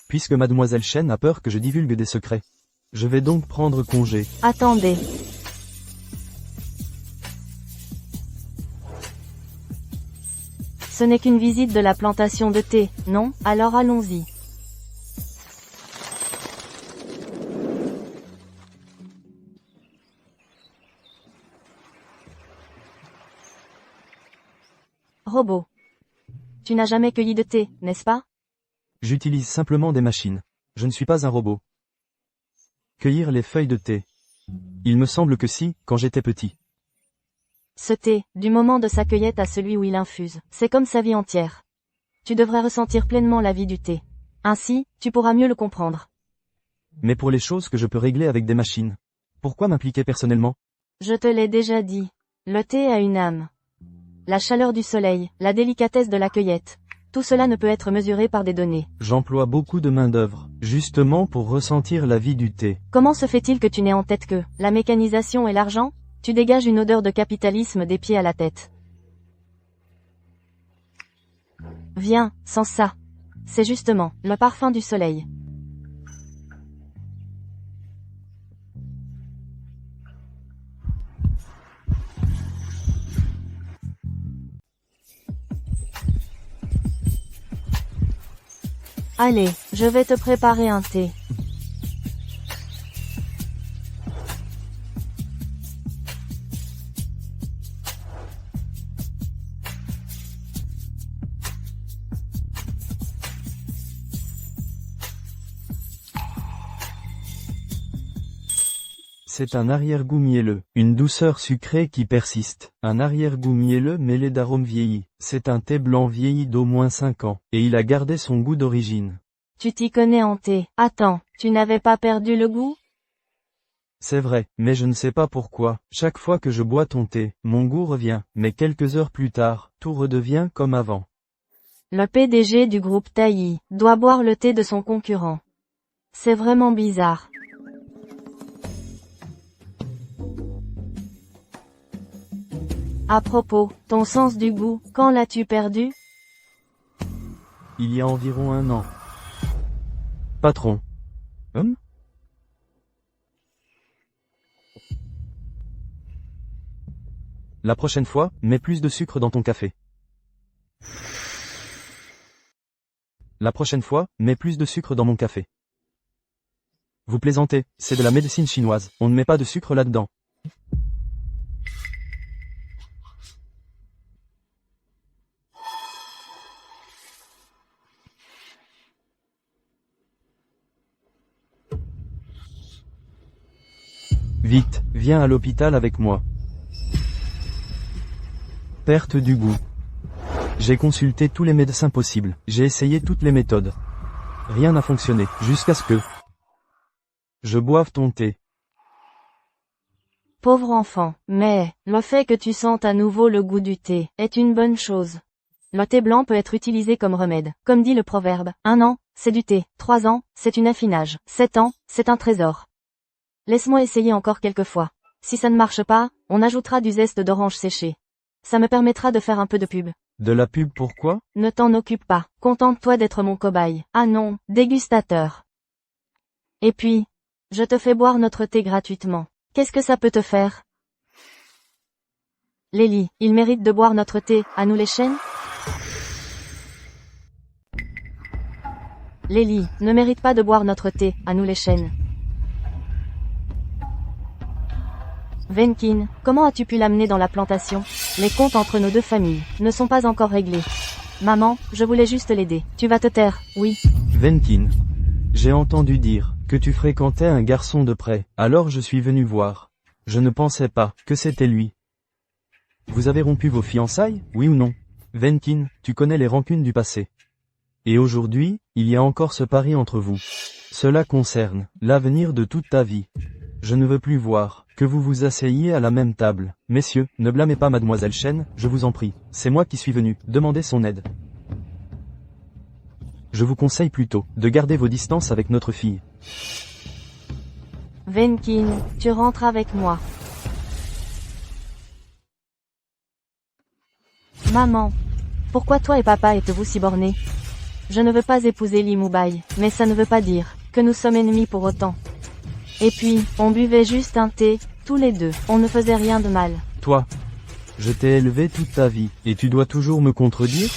puisque mademoiselle Chen a peur que je divulgue des secrets. Je vais donc prendre congé. Attendez. Ce n'est qu'une visite de la plantation de thé, non? Alors allons-y. Robot. Tu n'as jamais cueilli de thé, n'est-ce pas? J'utilise simplement des machines. Je ne suis pas un robot. Cueillir les feuilles de thé. Il me semble que si, quand j'étais petit. Ce thé, du moment de sa cueillette à celui où il infuse, c'est comme sa vie entière. Tu devrais ressentir pleinement la vie du thé. Ainsi, tu pourras mieux le comprendre. Mais pour les choses que je peux régler avec des machines, pourquoi m'impliquer personnellement? Je te l'ai déjà dit. Le thé a une âme. La chaleur du soleil, la délicatesse de la cueillette. Tout cela ne peut être mesuré par des données. J'emploie beaucoup de main-d'œuvre, justement pour ressentir la vie du thé. Comment se fait-il que tu n'aies en tête que la mécanisation et l'argent? Tu dégages une odeur de capitalisme des pieds à la tête. Viens, sens ça. C'est justement le parfum du soleil. Allez, je vais te préparer un thé. C'est un arrière-goût mielleux, une douceur sucrée qui persiste, un arrière-goût mielleux mêlé d'arômes vieillis. C'est un thé blanc vieilli d'au moins 5 ans, et il a gardé son goût d'origine. Tu t'y connais en thé. Attends, tu n'avais pas perdu le goût? C'est vrai, mais je ne sais pas pourquoi. Chaque fois que je bois ton thé, mon goût revient, mais quelques heures plus tard, tout redevient comme avant. Le PDG du groupe Taillis doit boire le thé de son concurrent. C'est vraiment bizarre. À propos, ton sens du goût, quand l'as-tu perdu? Il y a environ 1 an. Patron. La prochaine fois, mets plus de sucre dans ton café. La prochaine fois, mets plus de sucre dans mon café. Vous plaisantez, c'est de la médecine chinoise, on ne met pas de sucre là-dedans. Vite, viens à l'hôpital avec moi. Perte du goût. J'ai consulté tous les médecins possibles, j'ai essayé toutes les méthodes. Rien n'a fonctionné, jusqu'à ce que je boive ton thé. Pauvre enfant, mais le fait que tu sentes à nouveau le goût du thé est une bonne chose. Le thé blanc peut être utilisé comme remède. Comme dit le proverbe, 1 an, c'est du thé, 3 ans, c'est une affinage, 7 ans, c'est un trésor. Laisse-moi essayer encore quelques fois. Si ça ne marche pas, on ajoutera du zeste d'orange séché. Ça me permettra de faire un peu de pub. De la pub pourquoi? Ne t'en occupe pas. Contente-toi d'être mon cobaye. Ah non, dégustateur. Et puis, je te fais boire notre thé gratuitement. Qu'est-ce que ça peut te faire? Lélie, il mérite de boire notre thé, à nous les Chen? Lélie, ne mérite pas de boire notre thé, à nous les Chen. Venkin, comment as-tu pu l'amener dans la plantation? Les comptes entre nos deux familles ne sont pas encore réglés. Maman, je voulais juste l'aider. Tu vas te taire, oui. Venkin. J'ai entendu dire que tu fréquentais un garçon de près, alors je suis venu voir. Je ne pensais pas que c'était lui. Vous avez rompu vos fiançailles, oui ou non? Venkin, tu connais les rancunes du passé. Et aujourd'hui, il y a encore ce pari entre vous. Cela concerne l'avenir de toute ta vie. Je ne veux plus voir que vous vous asseyiez à la même table. Messieurs, ne blâmez pas mademoiselle Chen, je vous en prie. C'est moi qui suis venu demander son aide. Je vous conseille plutôt de garder vos distances avec notre fille. Venkin, tu rentres avec moi. Maman, pourquoi toi et papa êtes-vous si bornés? Je ne veux pas épouser Li Mubai, mais ça ne veut pas dire que nous sommes ennemis pour autant. Et puis, on buvait juste un thé, tous les deux, on ne faisait rien de mal. Toi, je t'ai élevé toute ta vie, et tu dois toujours me contredire?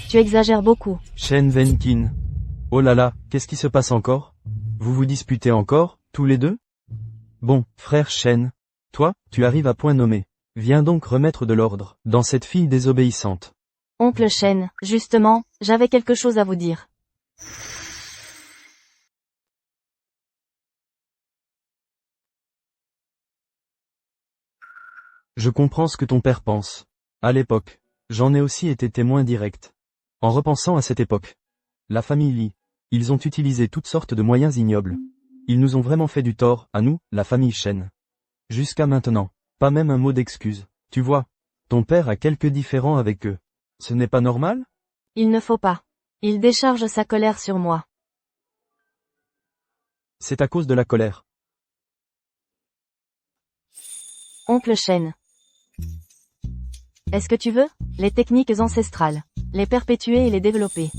Tu exagères beaucoup. Shen Venkin. Oh là là, qu'est-ce qui se passe encore? Vous vous disputez encore, tous les deux? Bon, frère Shen. Toi, tu arrives à point nommé. Viens donc remettre de l'ordre dans cette fille désobéissante. Oncle Shen, justement, j'avais quelque chose à vous dire. Je comprends ce que ton père pense. À l'époque, j'en ai aussi été témoin direct. En repensant à cette époque, la famille Li, ils ont utilisé toutes sortes de moyens ignobles. Ils nous ont vraiment fait du tort, à nous, la famille Shen. Jusqu'à maintenant, pas même un mot d'excuse. Tu vois, ton père a quelques différends avec eux. Ce n'est pas normal? Il ne faut pas. Il décharge sa colère sur moi. C'est à cause de la colère. Oncle Shen. Est-ce que tu veux les techniques ancestrales, les perpétuer et les développer?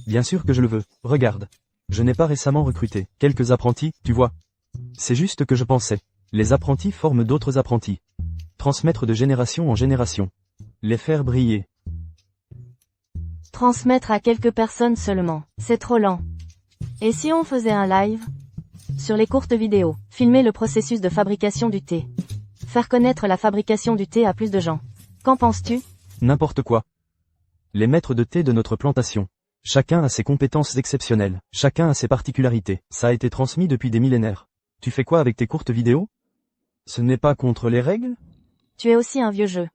Bien sûr que je le veux. Regarde. Je n'ai pas récemment recruté quelques apprentis, tu vois. C'est juste que je pensais. Les apprentis forment d'autres apprentis. Transmettre de génération en génération. Les faire briller. Transmettre à quelques personnes seulement, c'est trop lent. Et si on faisait un live? Sur les courtes vidéos, filmer le processus de fabrication du thé. Faire connaître la fabrication du thé à plus de gens. Qu'en penses-tu? N'importe quoi. Les maîtres de thé de notre plantation. Chacun a ses compétences exceptionnelles. Chacun a ses particularités. Ça a été transmis depuis des millénaires. Tu fais quoi avec tes courtes vidéos? Ce n'est pas contre les règles? Tu es aussi un vieux jeu.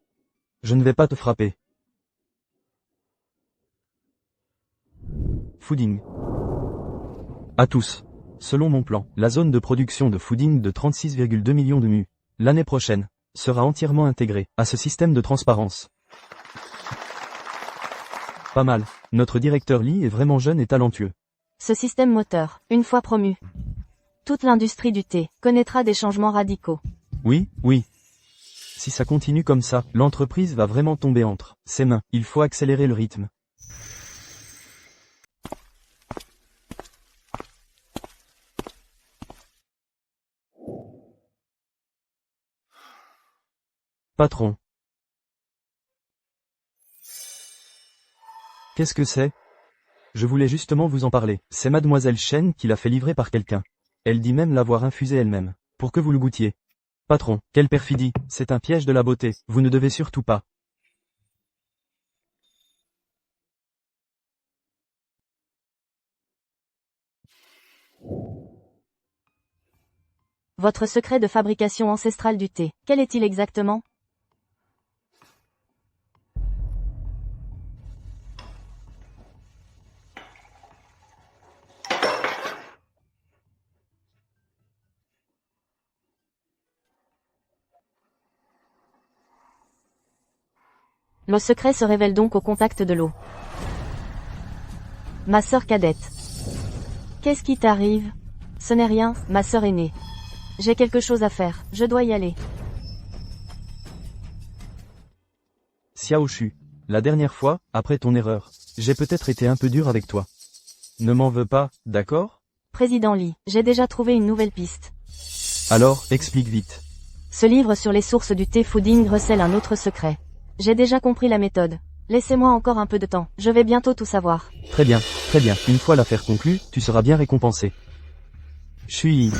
Je ne vais pas te frapper. Fooding. À tous. Selon mon plan, la zone de production de fooding de 36,2 millions de mu, l'année prochaine, sera entièrement intégrée à ce système de transparence. Pas mal. Notre directeur Lee est vraiment jeune et talentueux. Ce système moteur, une fois promu, toute l'industrie du thé connaîtra des changements radicaux. Oui, oui. Si ça continue comme ça, l'entreprise va vraiment tomber entre ses mains. Il faut accélérer le rythme. Patron. Qu'est-ce que c'est? Je voulais justement vous en parler. C'est mademoiselle Shen qui l'a fait livrer par quelqu'un. Elle dit même l'avoir infusé elle-même, pour que vous le goûtiez. Patron, quelle perfidie, c'est un piège de la beauté, vous ne devez surtout pas. Votre secret de fabrication ancestrale du thé, quel est-il exactement? Le secret se révèle donc au contact de l'eau. Ma sœur cadette. Qu'est-ce qui t'arrive? Ce n'est rien, ma sœur aînée. J'ai quelque chose à faire, je dois y aller. Xiao Shu, la dernière fois, après ton erreur, j'ai peut-être été un peu dur avec toi. Ne m'en veux pas, d'accord? Président Lee, j'ai déjà trouvé une nouvelle piste. Alors, explique vite. Ce livre sur les sources du thé fooding recèle un autre secret. J'ai déjà compris la méthode. Laissez-moi encore un peu de temps, je vais bientôt tout savoir. Très bien, très bien. Une fois l'affaire conclue, tu seras bien récompensé. Chui.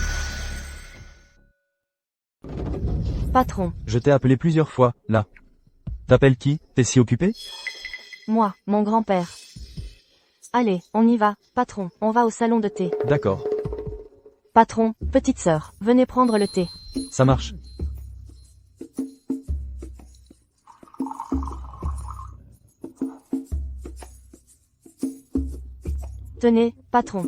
Patron. Je t'ai appelé plusieurs fois, là. T'appelles qui? T'es si occupé? Moi, mon grand-père. Allez, on y va, patron, on va au salon de thé. D'accord. Patron, petite sœur, venez prendre le thé. Ça marche. Tenez, patron.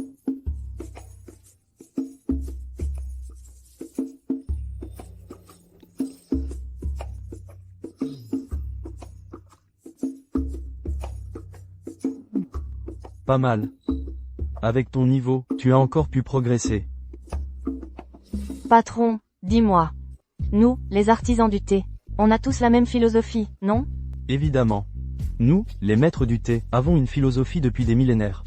Pas mal. Avec ton niveau, tu as encore pu progresser. Patron, dis-moi. Nous, les artisans du thé, on a tous la même philosophie, non? Évidemment. Nous, les maîtres du thé, avons une philosophie depuis des millénaires.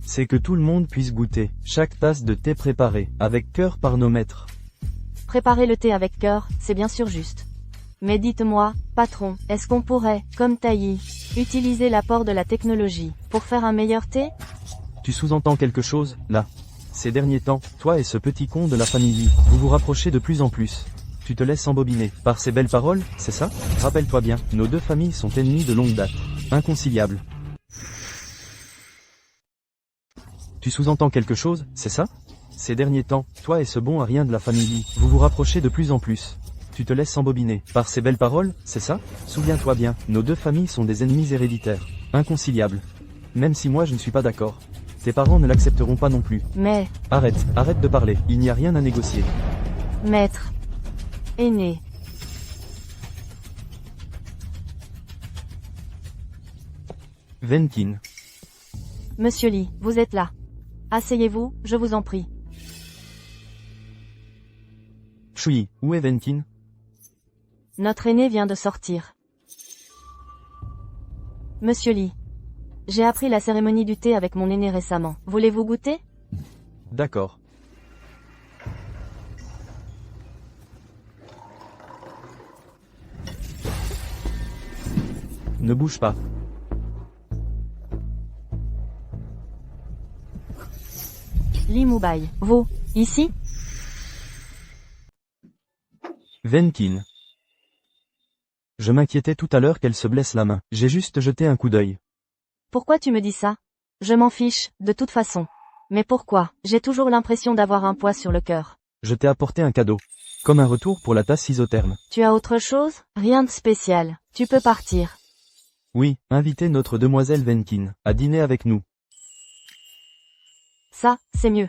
C'est que tout le monde puisse goûter chaque tasse de thé préparée, avec cœur par nos maîtres. Préparer le thé avec cœur, c'est bien sûr juste. Mais dites-moi, patron, est-ce qu'on pourrait, comme Taillis, utiliser l'apport de la technologie, pour faire un meilleur thé? Tu sous-entends quelque chose, là? Ces derniers temps, toi et ce petit con de la famille, vous vous rapprochez de plus en plus. Tu te laisses embobiner par ces belles paroles, c'est ça? Rappelle-toi bien, nos deux familles sont ennemies de longue date. Inconciliables. Tu sous-entends quelque chose, c'est ça? Ces derniers temps, toi et ce bon à rien de la famille, vous vous rapprochez de plus en plus. Tu te laisses embobiner par ces belles paroles, c'est ça? Souviens-toi bien, nos deux familles sont des ennemis héréditaires. Inconciliables. Même si moi je ne suis pas d'accord. Tes parents ne l'accepteront pas non plus. Mais, Arrête de parler, il n'y a rien à négocier. maître, aîné, Venkin. Monsieur Lee, vous êtes là. Asseyez-vous, je vous en prie. Chui, où est Venkin? Notre aîné vient de sortir. Monsieur Lee. J'ai appris la cérémonie du thé avec mon aîné récemment. Voulez-vous goûter? D'accord. Ne bouge pas. Lee Mubai. Vous, ici? Venkin. Je m'inquiétais tout à l'heure qu'elle se blesse la main. J'ai juste jeté un coup d'œil. Pourquoi tu me dis ça? Je m'en fiche, de toute façon. Mais pourquoi? J'ai toujours l'impression d'avoir un poids sur le cœur. Je t'ai apporté un cadeau. Comme un retour pour la tasse isotherme. Tu as autre chose? Rien de spécial. Tu peux partir. Oui, invitez notre demoiselle Venkin à dîner avec nous. Ça, c'est mieux.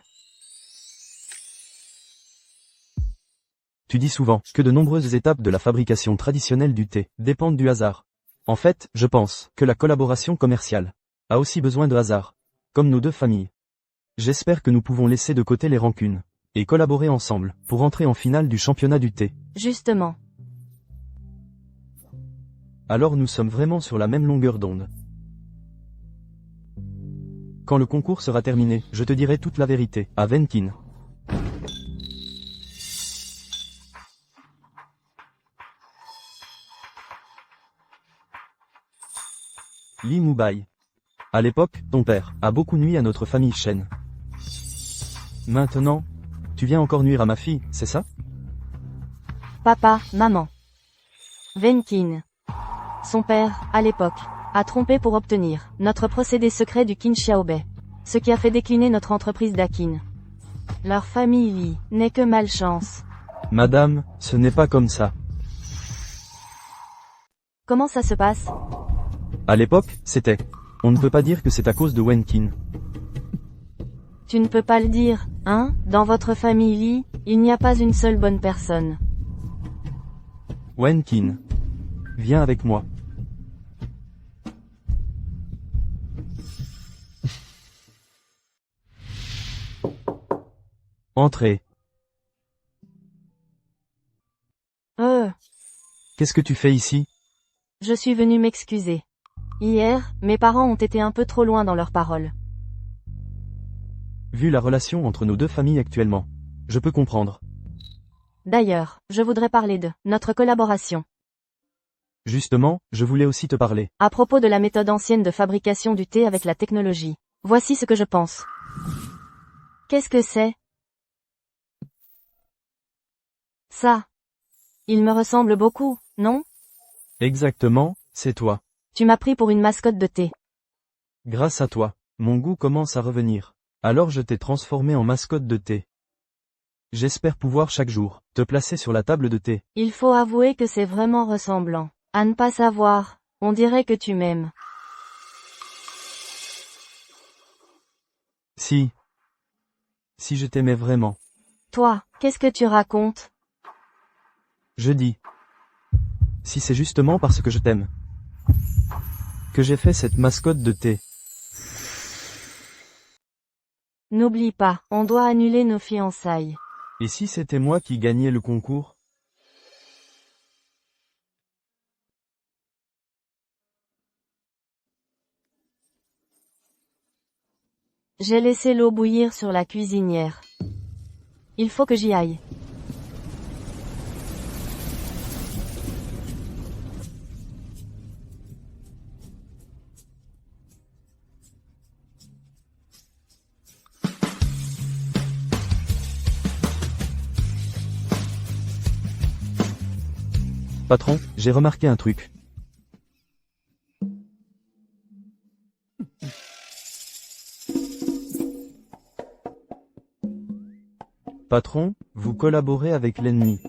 Tu dis souvent que de nombreuses étapes de la fabrication traditionnelle du thé dépendent du hasard. En fait, je pense que la collaboration commerciale a aussi besoin de hasard, comme nos deux familles. J'espère que nous pouvons laisser de côté les rancunes et collaborer ensemble pour entrer en finale du championnat du thé. Justement. Alors nous sommes vraiment sur la même longueur d'onde. Quand le concours sera terminé, je te dirai toute la vérité, à Venkin. Lee Mubai. À l'époque, ton père a beaucoup nui à notre famille Shen. Maintenant, tu viens encore nuire à ma fille, c'est ça? Papa, maman. Venkin. Son père, à l'époque, a trompé pour obtenir notre procédé secret du Qin Xiaobei. Ce qui a fait décliner notre entreprise d'Akin. Leur famille Lee n'est que malchance. Madame, ce n'est pas comme ça. Comment ça se passe? À l'époque, c'était. On ne peut pas dire que c'est à cause de Wenkin. Tu ne peux pas le dire, hein? Dans votre famille Lee, il n'y a pas une seule bonne personne. Wenkin. Viens avec moi. Entrez. Qu'est-ce que tu fais ici? Je suis venu m'excuser. Hier, mes parents ont été un peu trop loin dans leurs paroles. Vu la relation entre nos deux familles actuellement, je peux comprendre. D'ailleurs, je voudrais parler de notre collaboration. Justement, je voulais aussi te parler. À propos de la méthode ancienne de fabrication du thé avec la technologie. Voici ce que je pense. Qu'est-ce que c'est? Ça. Il me ressemble beaucoup, non? Exactement, c'est toi. Tu m'as pris pour une mascotte de thé. Grâce à toi, mon goût commence à revenir. Alors je t'ai transformé en mascotte de thé. J'espère pouvoir chaque jour te placer sur la table de thé. Il faut avouer que c'est vraiment ressemblant. À ne pas savoir, on dirait que tu m'aimes. Si je t'aimais vraiment. Toi, qu'est-ce que tu racontes? Je dis. Si c'est justement parce que je t'aime que j'ai fait cette mascotte de thé. N'oublie pas, on doit annuler nos fiançailles. Et si c'était moi qui gagnais le concours? J'ai laissé l'eau bouillir sur la cuisinière. Il faut que j'y aille. Patron, j'ai remarqué un truc. Patron, vous collaborez avec l'ennemi.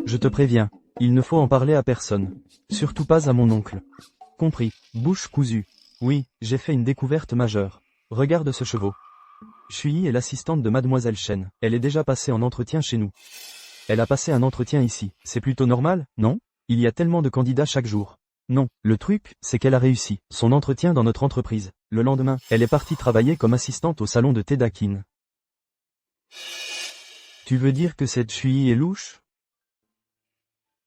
Je te préviens, il ne faut en parler à personne. Surtout pas à mon oncle. Compris, bouche cousue. Oui, j'ai fait une découverte majeure. Regarde ce chevaux. Shui est l'assistante de Mademoiselle Chen. Elle est déjà passée en entretien chez nous. Elle a passé un entretien ici. C'est plutôt normal, non? Il y a tellement de candidats chaque jour. Non, le truc, c'est qu'elle a réussi son entretien dans notre entreprise. Le lendemain, elle est partie travailler comme assistante au salon de Tedakin. Tu veux dire que cette Shui est louche?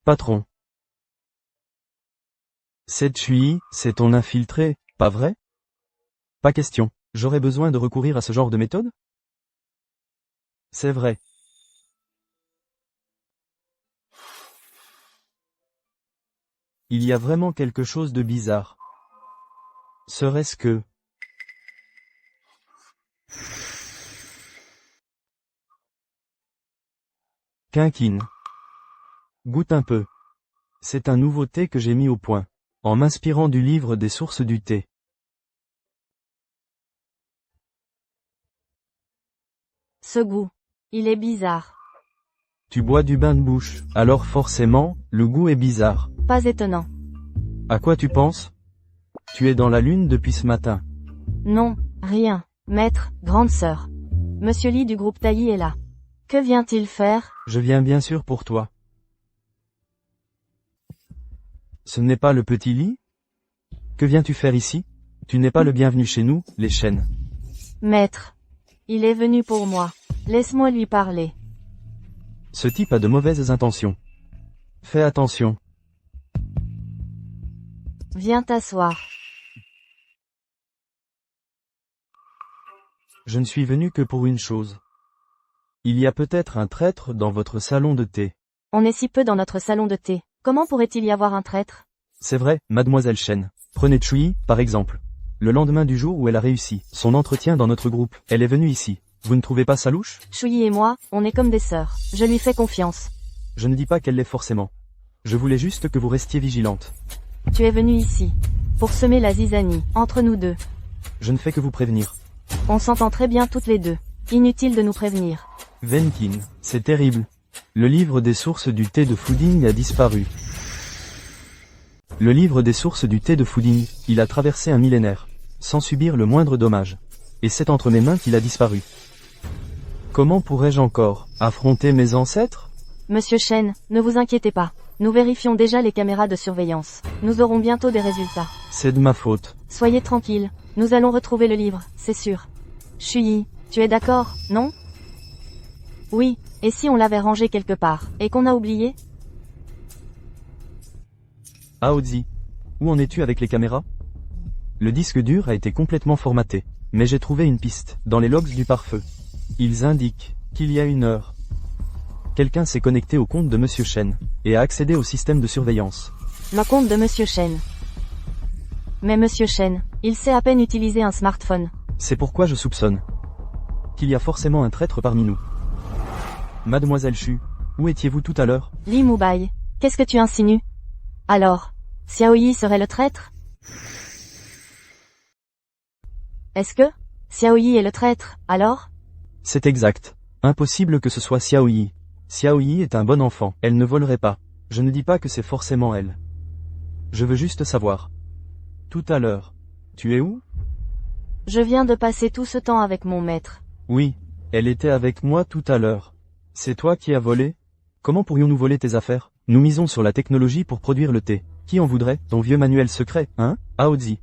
Patron. Cette Shui, c'est ton infiltré, pas vrai? Pas question. J'aurais besoin de recourir à ce genre de méthode? C'est vrai. Il y a vraiment quelque chose de bizarre. Serait-ce que... Quinquine. Goûte un peu. C'est un nouveau thé que j'ai mis au point, en m'inspirant du livre des sources du thé. Ce goût. Il est bizarre. Tu bois du bain de bouche, alors forcément, le goût est bizarre. Pas étonnant. À quoi tu penses? Tu es dans la lune depuis ce matin. Non, rien. Maître, grande sœur. Monsieur Lee du groupe Taillis est là. Que vient-il faire? Je viens bien sûr pour toi. Ce n'est pas le petit Lee? Que viens-tu faire ici? Tu n'es pas le bienvenu chez nous, les Chen. Maître. Il est venu pour moi. Laisse-moi lui parler. Ce type a de mauvaises intentions. Fais attention. Viens t'asseoir. Je ne suis venu que pour une chose. Il y a peut-être un traître dans votre salon de thé. On est si peu dans notre salon de thé. Comment pourrait-il y avoir un traître? C'est vrai, Mademoiselle Chen. Prenez Chui, par exemple. Le lendemain du jour où elle a réussi son entretien dans notre groupe, elle est venue ici. Vous ne trouvez pas ça louche? Shui et moi, on est comme des sœurs. Je lui fais confiance. Je ne dis pas qu'elle l'est forcément. Je voulais juste que vous restiez vigilante. Tu es venu ici. Pour semer la zizanie, entre nous deux. Je ne fais que vous prévenir. On s'entend très bien toutes les deux. Inutile de nous prévenir. Venkin, c'est terrible. Le livre des sources du thé de Fooding a disparu. Le livre des sources du thé de Fooding, il a traversé un millénaire, sans subir le moindre dommage. Et c'est entre mes mains qu'il a disparu. Comment pourrais-je encore affronter mes ancêtres? Monsieur Chen, ne vous inquiétez pas. Nous vérifions déjà les caméras de surveillance. Nous aurons bientôt des résultats. C'est de ma faute. Soyez tranquille. Nous allons retrouver le livre, c'est sûr. Shui, tu es d'accord, non? Oui, et si on l'avait rangé quelque part, et qu'on a oublié? Aozi, où en es-tu avec les caméras? Le disque dur a été complètement formaté, mais j'ai trouvé une piste, dans les logs du pare-feu. Ils indiquent qu'il y a une heure. Quelqu'un s'est connecté au compte de Monsieur Chen, et a accédé au système de surveillance. Le compte de Monsieur Chen. Mais Monsieur Chen, il sait à peine utiliser un smartphone. C'est pourquoi je soupçonne qu'il y a forcément un traître parmi nous. Mademoiselle Chu, où étiez-vous tout à l'heure? Li Mubai, qu'est-ce que tu insinues? Alors, Xiaoyi serait le traître? Est-ce que Xiaoyi est le traître, alors? C'est exact. Impossible que ce soit Xiaoyi. Xiaoyi est un bon enfant, elle ne volerait pas. Je ne dis pas que c'est forcément elle. Je veux juste savoir. Tout à l'heure. Tu es où? Je viens de passer tout ce temps avec mon maître. Oui, elle était avec moi tout à l'heure. C'est toi qui as volé? Comment pourrions-nous voler tes affaires? Nous misons sur la technologie pour produire le thé. Qui en voudrait? Ton vieux manuel secret, hein? Aozi.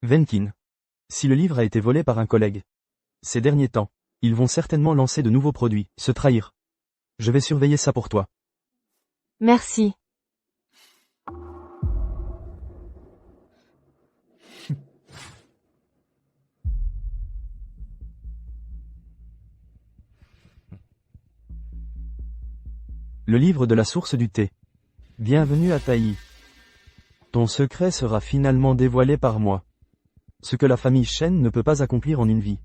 Venkin. Si le livre a été volé par un collègue, ces derniers temps, ils vont certainement lancer de nouveaux produits, se trahir. Je vais surveiller ça pour toi. Merci. Le livre de la source du thé. Bienvenue à Taï. Ton secret sera finalement dévoilé par moi. Ce que la famille Shen ne peut pas accomplir en une vie.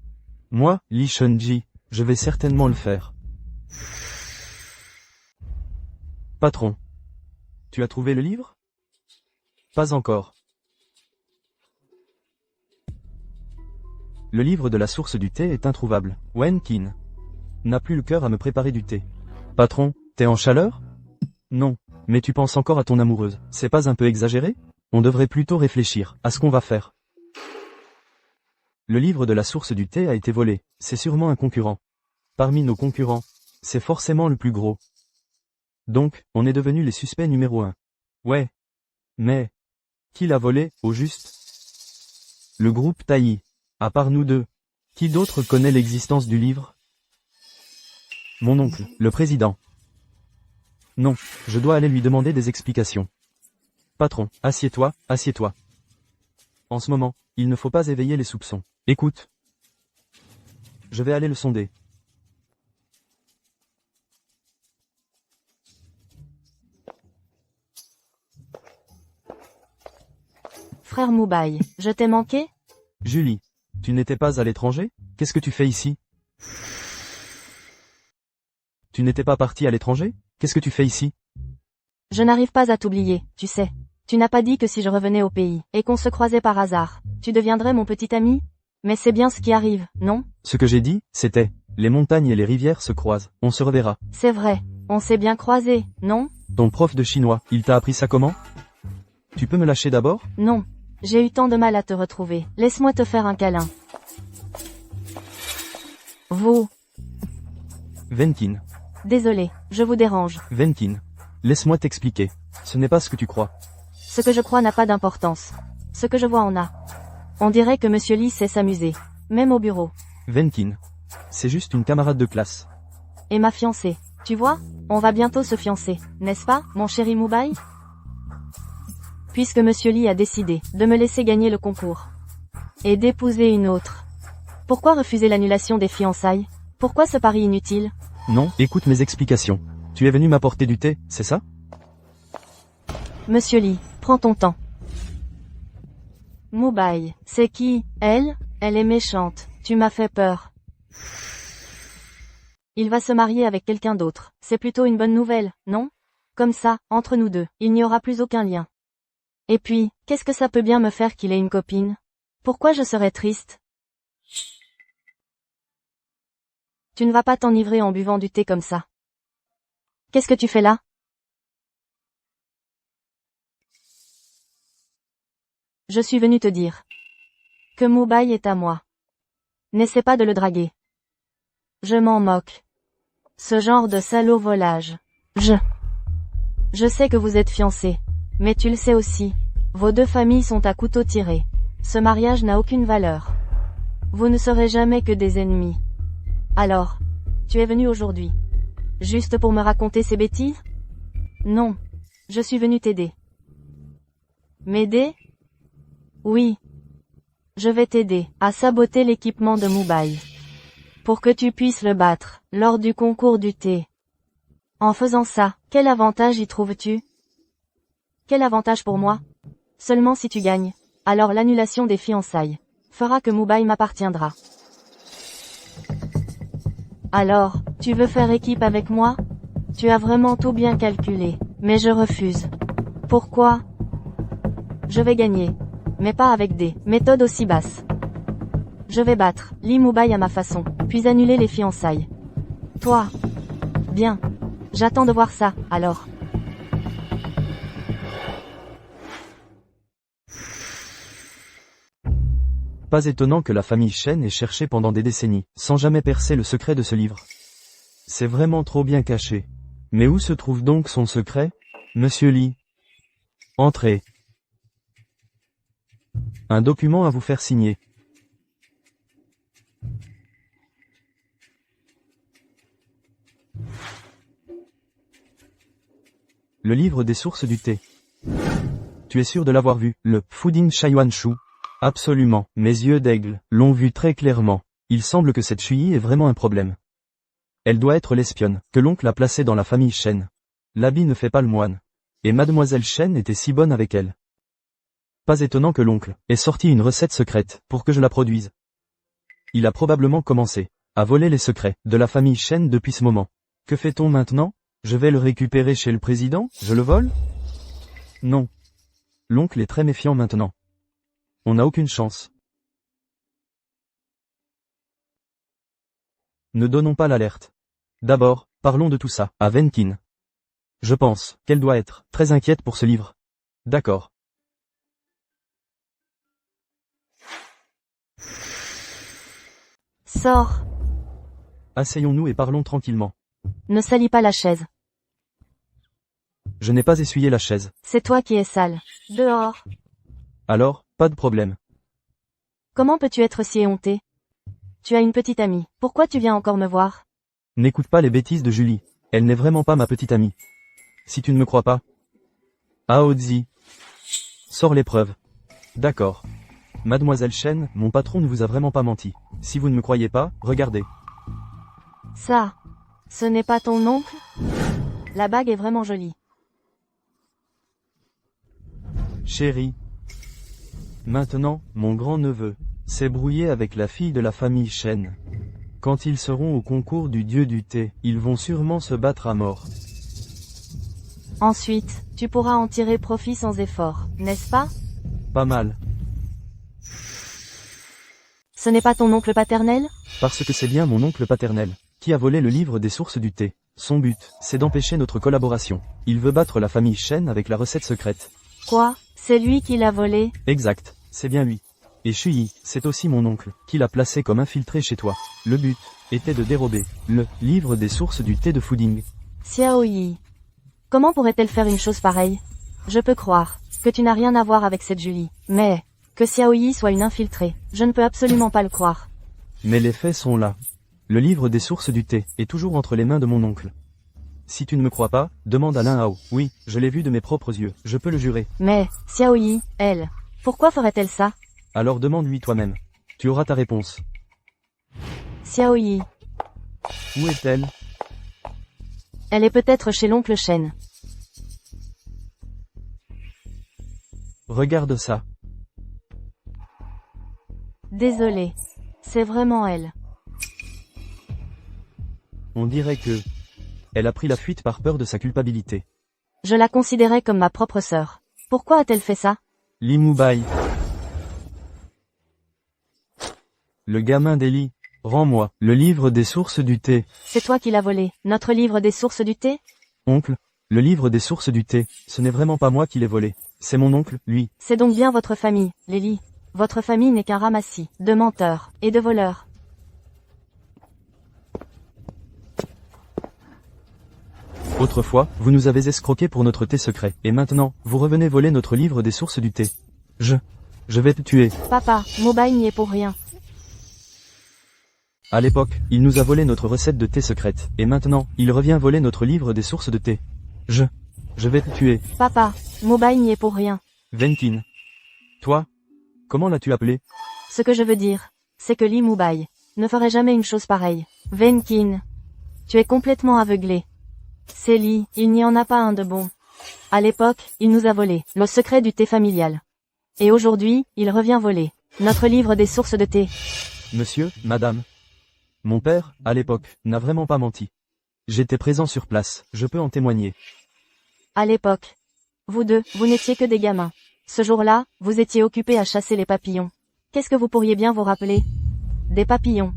Moi, Li Shenji, je vais certainement le faire. Patron. Tu as trouvé le livre? Pas encore. Le livre de la source du thé est introuvable. Wen Qin n'a plus le cœur à me préparer du thé. Patron, t'es en chaleur? Non, mais tu penses encore à ton amoureuse. C'est pas un peu exagéré? On devrait plutôt réfléchir à ce qu'on va faire. Le livre de la source du thé a été volé. C'est sûrement un concurrent. Parmi nos concurrents, c'est forcément le plus gros. Donc, on est devenus les suspects numéro 1. Ouais. Mais, qui l'a volé, au juste? Le groupe Taï. À part nous deux, qui d'autre connaît l'existence du livre? Mon oncle, le président. Non, je dois aller lui demander des explications. Patron, assieds-toi, assieds-toi. En ce moment, il ne faut pas éveiller les soupçons. Écoute. Je vais aller le sonder. Frère Moubaï, je t'ai manqué? Julie, tu n'étais pas à l'étranger? Qu'est-ce que tu fais ici? Tu n'étais pas parti à l'étranger? Qu'est-ce que tu fais ici? Je n'arrive pas à t'oublier, tu sais. Tu n'as pas dit que si je revenais au pays, et qu'on se croisait par hasard, tu deviendrais mon petit ami? Mais c'est bien ce qui arrive, non? Ce que j'ai dit, c'était, les montagnes et les rivières se croisent, on se reverra. C'est vrai, on s'est bien croisés, non? Ton prof de chinois, il t'a appris ça comment? Tu peux me lâcher d'abord? Non. J'ai eu tant de mal à te retrouver. Laisse-moi te faire un câlin. Vous. Venkin. Désolé, je vous dérange. Venkin. Laisse-moi t'expliquer. Ce n'est pas ce que tu crois. Ce que je crois n'a pas d'importance. Ce que je vois en a. On dirait que Monsieur Lee sait s'amuser. Même au bureau. Venkin. C'est juste une camarade de classe. Et ma fiancée. Tu vois, on va bientôt se fiancer, n'est-ce pas, mon chéri Moubaï? Puisque Monsieur Lee a décidé de me laisser gagner le concours. Et d'épouser une autre. Pourquoi refuser l'annulation des fiançailles? Pourquoi ce pari inutile? Non, écoute mes explications. Tu es venu m'apporter du thé, c'est ça? Monsieur Lee, prends ton temps. Moubaï, c'est qui, elle? Elle est méchante, tu m'as fait peur. Il va se marier avec quelqu'un d'autre. C'est plutôt une bonne nouvelle, non? Comme ça, entre nous deux, il n'y aura plus aucun lien. Et puis, qu'est-ce que ça peut bien me faire qu'il ait une copine? Pourquoi je serais triste? Tu ne vas pas t'enivrer en buvant du thé comme ça. Qu'est-ce que tu fais là? Je suis venu te dire que Moubaï est à moi. N'essaie pas de le draguer. Je m'en moque. Ce genre de salaud volage. Je sais que vous êtes fiancés. Mais tu le sais aussi. Vos deux familles sont à couteau tiré. Ce mariage n'a aucune valeur. Vous ne serez jamais que des ennemis. Alors, tu es venu aujourd'hui. Juste pour me raconter ces bêtises? Non. Je suis venu t'aider. M'aider? Oui. Je vais t'aider à saboter l'équipement de Moubaï. Pour que tu puisses le battre, lors du concours du thé. En faisant ça, quel avantage y trouves-tu? Quel avantage pour moi? Seulement si tu gagnes. Alors l'annulation des fiançailles fera que Moubaï m'appartiendra. Alors, tu veux faire équipe avec moi? Tu as vraiment tout bien calculé, mais je refuse. Pourquoi? Je vais gagner. Mais pas avec des méthodes aussi basses. Je vais battre Lee Moubaï à ma façon, puis annuler les fiançailles. Toi? Bien. J'attends de voir ça, alors. Pas étonnant que la famille Shen ait cherché pendant des décennies, sans jamais percer le secret de ce livre. C'est vraiment trop bien caché. Mais où se trouve donc son secret? Monsieur Lee. Entrez. Un document à vous faire signer. Le livre des sources du thé. Tu es sûr de l'avoir vu, le Fuding Shaiyuan Shu? Absolument, mes yeux d'aigle l'ont vu très clairement. Il semble que cette Shui est vraiment un problème. Elle doit être l'espionne que l'oncle a placée dans la famille Shen. L'habit ne fait pas le moine. Et mademoiselle Chen était si bonne avec elle. Pas étonnant que l'oncle ait sorti une recette secrète pour que je la produise. Il a probablement commencé à voler les secrets de la famille Chen depuis ce moment. Que fait-on maintenant? Je vais le récupérer chez le président? Je le vole? Non. L'oncle est très méfiant maintenant. On n'a aucune chance. Ne donnons pas l'alerte. D'abord, parlons de tout ça à Venkin. Je pense qu'elle doit être très inquiète pour ce livre. D'accord. Sors. Asseyons-nous et parlons tranquillement. Ne salis pas la chaise. Je n'ai pas essuyé la chaise. C'est toi qui es sale. Dehors. Alors, pas de problème. Comment peux-tu être si éhonté? Tu as une petite amie. Pourquoi tu viens encore me voir? N'écoute pas les bêtises de Julie. Elle n'est vraiment pas ma petite amie. Si tu ne me crois pas. Aozi. Sors les preuves. D'accord. Mademoiselle Chen, mon patron ne vous a vraiment pas menti. Si vous ne me croyez pas, regardez. Ça. Ce n'est pas ton oncle? La bague est vraiment jolie. Chérie. Maintenant, mon grand-neveu s'est brouillé avec la fille de la famille Chen. Quand ils seront au concours du dieu du thé, ils vont sûrement se battre à mort. Ensuite, tu pourras en tirer profit sans effort, n'est-ce pas? Pas mal. Ce n'est pas ton oncle paternel? Parce que c'est bien mon oncle paternel qui a volé le livre des sources du thé. Son but, c'est d'empêcher notre collaboration. Il veut battre la famille Chen avec la recette secrète. Quoi? C'est lui qui l'a volé? Exact, c'est bien lui. Et Shui, c'est aussi mon oncle, qui l'a placé comme infiltré chez toi. Le but était de dérober le livre des sources du thé de Fooding. Xiaoyi. Comment pourrait-elle faire une chose pareille? Je peux croire que tu n'as rien à voir avec cette Julie, mais que Xiaoyi soit une infiltrée, je ne peux absolument pas le croire. Mais les faits sont là. Le livre des sources du thé est toujours entre les mains de mon oncle. Si tu ne me crois pas, demande à Lin Hao. Oui, je l'ai vu de mes propres yeux, je peux le jurer. Mais, Xiaoyi, elle, pourquoi ferait-elle ça? Alors demande-lui toi-même. Tu auras ta réponse. Xiaoyi. Où est-elle? Elle est peut-être chez l'oncle Shen. Regarde ça. Désolée. C'est vraiment elle. On dirait que elle a pris la fuite par peur de sa culpabilité. Je la considérais comme ma propre sœur. Pourquoi a-t-elle fait ça? Li Mubai. Le gamin d'Eli. Rends-moi le livre des sources du thé. C'est toi qui l'as volé, notre livre des sources du thé? Oncle, le livre des sources du thé, ce n'est vraiment pas moi qui l'ai volé. C'est mon oncle, lui. C'est donc bien votre famille, Lily. Votre famille n'est qu'un ramassis de menteurs et de voleurs. Autrefois, vous nous avez escroqués pour notre thé secret, et maintenant, vous revenez voler notre livre des sources du thé. Je vais te tuer. Papa, Mobile n'y est pour rien. À l'époque, il nous a volé notre recette de thé secrète, et maintenant, il revient voler notre livre des sources de thé. Je vais te tuer. Papa, Mobile n'y est pour rien. Venkin. Toi? Comment l'as-tu appelé? Ce que je veux dire, c'est que Li Mubai ne ferait jamais une chose pareille. Venkin. Tu es complètement aveuglé. C'est Li, il n'y en a pas un de bon. À l'époque, il nous a volé le secret du thé familial. Et aujourd'hui, il revient voler notre livre des sources de thé. Monsieur, madame. Mon père, à l'époque, n'a vraiment pas menti. J'étais présent sur place, je peux en témoigner. À l'époque, vous deux, vous n'étiez que des gamins. Ce jour-là, vous étiez occupés à chasser les papillons. Qu'est-ce que vous pourriez bien vous rappeler? Des papillons.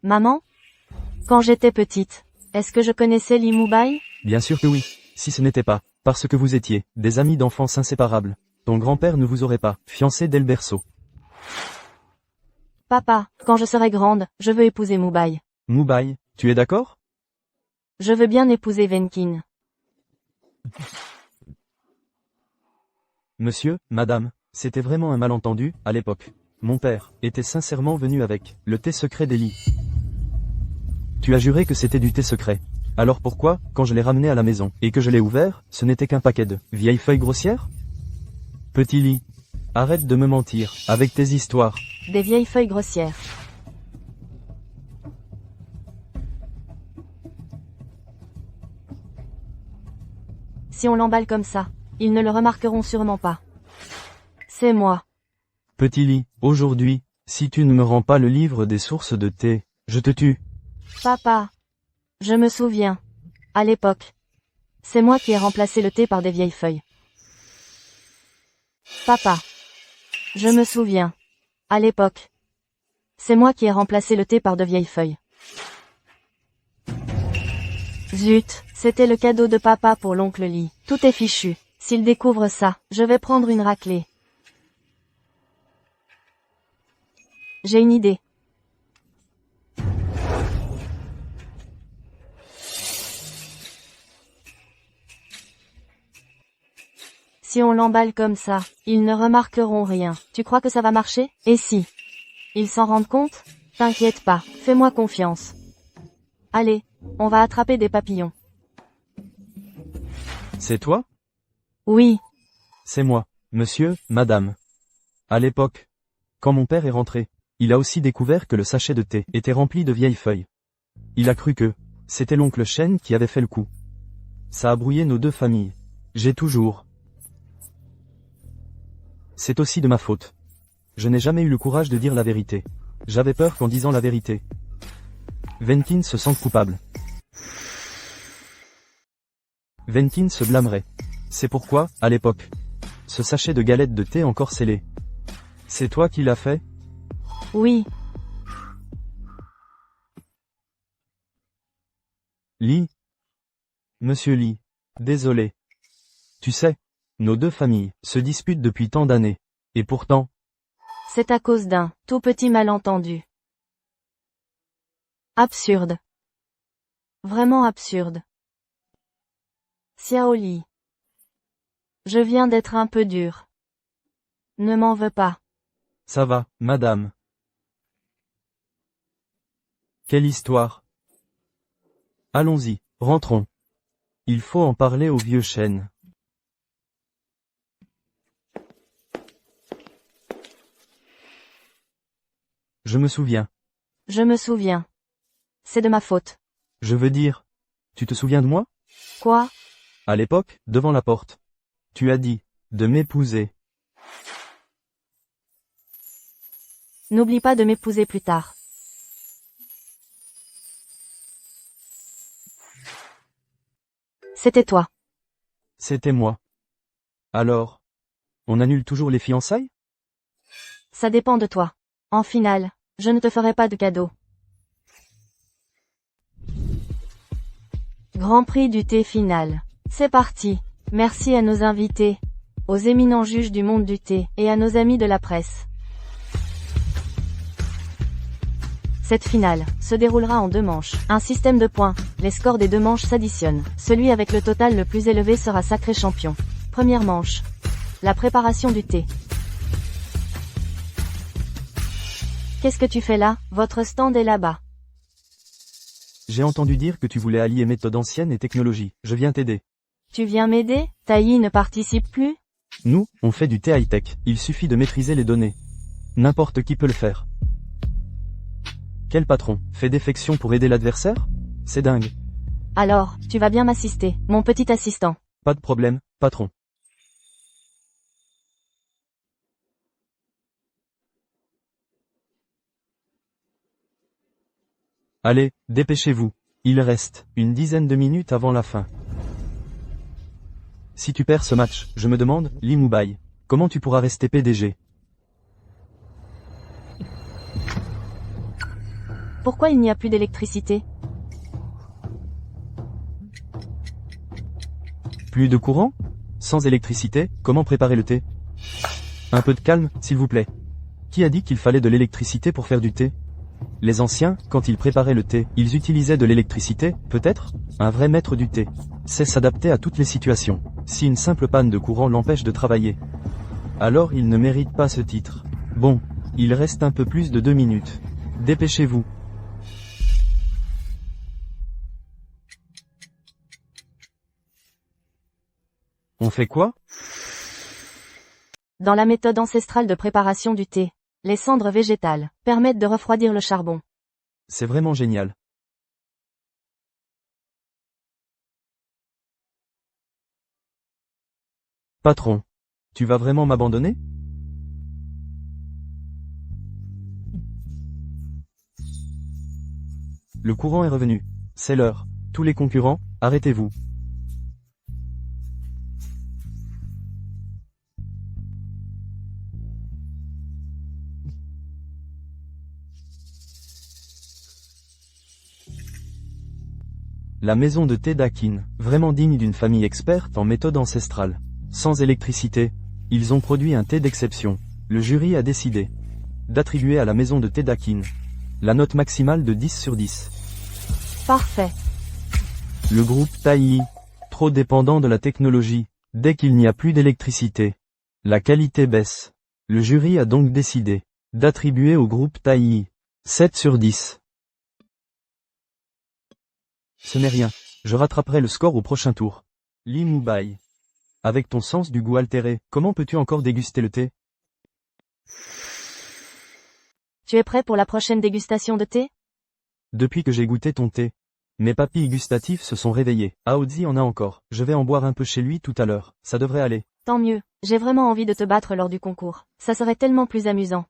Maman? Quand j'étais petite, est-ce que je connaissais Li Mubai? Bien sûr que oui, si ce n'était pas, parce que vous étiez des amis d'enfance inséparables. Ton grand-père ne vous aurait pas fiancé dès le berceau. Papa, quand je serai grande, je veux épouser Mubai. Mubai, tu es d'accord? Je veux bien épouser Venkin. Monsieur, madame, c'était vraiment un malentendu, à l'époque. Mon père était sincèrement venu avec le thé secret d'Eli. Tu as juré que c'était du thé secret. Alors pourquoi, quand je l'ai ramené à la maison, et que je l'ai ouvert, ce n'était qu'un paquet de vieilles feuilles grossières? Petit Li, arrête de me mentir, avec tes histoires. Des vieilles feuilles grossières. Si on l'emballe comme ça, ils ne le remarqueront sûrement pas. C'est moi. Petit lit, aujourd'hui, si tu ne me rends pas le livre des sources de thé, je te tue. Papa. Je me souviens. À l'époque. C'est moi qui ai remplacé le thé par des vieilles feuilles. Papa. Je me souviens. À l'époque. C'est moi qui ai remplacé le thé par de vieilles feuilles. Zut, c'était le cadeau de papa pour l'oncle Lee. Tout est fichu. S'il découvre ça, je vais prendre une raclée. J'ai une idée. Si on l'emballe comme ça, ils ne remarqueront rien. Tu crois que ça va marcher? Et si ils s'en rendent compte? T'inquiète pas, fais-moi confiance. Allez, on va attraper des papillons. C'est toi? Oui, C'est moi, monsieur, madame. À l'époque, quand mon père est rentré, il a aussi découvert que le sachet de thé était rempli de vieilles feuilles. Il a cru que c'était l'oncle Shen qui avait fait le coup. Ça a brouillé nos deux familles. J'ai toujours... C'est aussi de ma faute. Je n'ai jamais eu le courage de dire la vérité. J'avais peur qu'en disant la vérité, Ventin se sente coupable. Ventin se blâmerait. C'est pourquoi, à l'époque, ce sachet de galettes de thé encore scellé. C'est toi qui l'as fait? oui, Lee? Monsieur Lee. Désolé. Tu sais, nos deux familles se disputent depuis tant d'années. Et pourtant, c'est à cause d'un tout petit malentendu. Absurde. Vraiment absurde. Xiao Li. Je viens d'être un peu dur. Ne m'en veux pas. ça va, madame. Quelle histoire. Allons-y, rentrons. Il faut en parler au vieux Shen. Je me souviens. Je me souviens. C'est de ma faute. Je veux dire, tu te souviens de moi? Quoi? À l'époque, devant la porte. Tu as dit, de m'épouser. N'oublie pas de m'épouser plus tard. C'était toi. C'était moi. Alors, on annule toujours les fiançailles? Ça dépend de toi. En finale, je ne te ferai pas de cadeau. Grand Prix du thé final. C'est parti. Merci à nos invités, aux éminents juges du monde du thé, et à nos amis de la presse. Cette finale se déroulera en 2 manches. Un système de points. Les scores des 2 manches s'additionnent. Celui avec le total le plus élevé sera sacré champion. Première manche. La préparation du thé. Qu'est-ce que tu fais là? Votre stand est là-bas. J'ai entendu dire que tu voulais allier méthode ancienne et technologie. Je viens t'aider. Tu viens m'aider? Taï ne participe plus? Nous, on fait du thé high-tech. Il suffit de maîtriser les données. N'importe qui peut le faire. Quel patron fait défection pour aider l'adversaire? C'est dingue. Alors, tu vas bien m'assister, mon petit assistant. Pas de problème, patron. Allez, dépêchez-vous. Il reste une dizaine de minutes avant la fin. Si tu perds ce match, je me demande, Lee Mubai, comment tu pourras rester PDG? Pourquoi il n'y a plus d'électricité? Plus de courant? Sans électricité, comment préparer le thé? Un peu de calme, s'il vous plaît. Qui a dit qu'il fallait de l'électricité pour faire du thé? Les anciens, quand ils préparaient le thé, ils utilisaient de l'électricité, peut-être? Un vrai maître du thé sait s'adapter à toutes les situations. Si une simple panne de courant l'empêche de travailler, alors il ne mérite pas ce titre. Bon, il reste un peu plus de 2 minutes. Dépêchez-vous. On fait quoi? Dans la méthode ancestrale de préparation du thé, les cendres végétales permettent de refroidir le charbon. C'est vraiment génial. Patron. Tu vas vraiment m'abandonner? Le courant est revenu. C'est l'heure. Tous les concurrents, arrêtez-vous. La maison de thé d'Akin, vraiment digne d'une famille experte en méthode ancestrale. Sans électricité, ils ont produit un thé d'exception. Le jury a décidé d'attribuer à la maison de thé d'Akin la note maximale de 10 sur 10. Parfait. Le groupe Taiyi, trop dépendant de la technologie, dès qu'il n'y a plus d'électricité, la qualité baisse. Le jury a donc décidé d'attribuer au groupe Taiyi 7 sur 10. Ce n'est rien, je rattraperai le score au prochain tour. Lee Mubai. Avec ton sens du goût altéré, comment peux-tu encore déguster le thé? Tu es prêt pour la prochaine dégustation de thé? Depuis que j'ai goûté ton thé, mes papilles gustatives se sont réveillées. Aozi en a encore, je vais en boire un peu chez lui tout à l'heure, ça devrait aller. Tant mieux, j'ai vraiment envie de te battre lors du concours. Ça serait tellement plus amusant.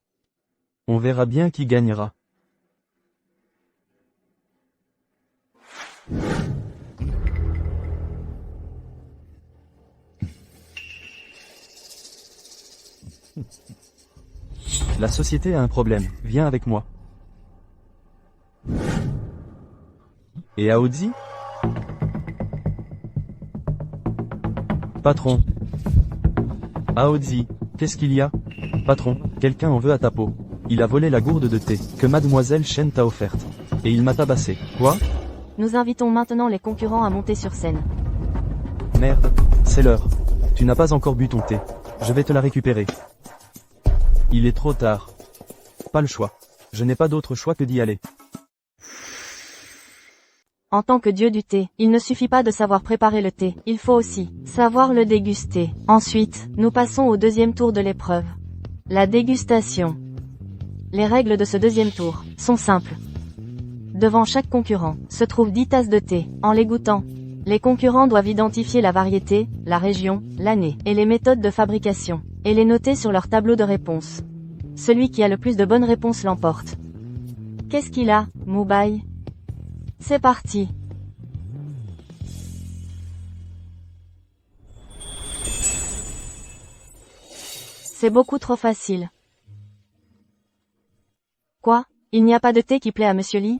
On verra bien qui gagnera. La société a un problème, viens avec moi. Et Aozi? Patron. Aozi, qu'est-ce qu'il y a? Patron, quelqu'un en veut à ta peau. Il a volé la gourde de thé, que mademoiselle Shen t'a offerte. Et il m'a tabassé. Quoi? Nous invitons maintenant les concurrents à monter sur scène. Merde, c'est l'heure. Tu n'as pas encore bu ton thé. Je vais te la récupérer. Il est trop tard. Pas le choix. Je n'ai pas d'autre choix que d'y aller. En tant que dieu du thé, il ne suffit pas de savoir préparer le thé, il faut aussi savoir le déguster. Ensuite, nous passons au deuxième tour de l'épreuve. La dégustation. Les règles de ce deuxième tour sont simples. Devant chaque concurrent, se trouvent 10 tasses de thé. En les goûtant, les concurrents doivent identifier la variété, la région, l'année, et les méthodes de fabrication, et les noter sur leur tableau de réponse. Celui qui a le plus de bonnes réponses l'emporte. Qu'est-ce qu'il a, Mubai? C'est parti. C'est beaucoup trop facile. Quoi? Il n'y a pas de thé qui plaît à Monsieur Lee?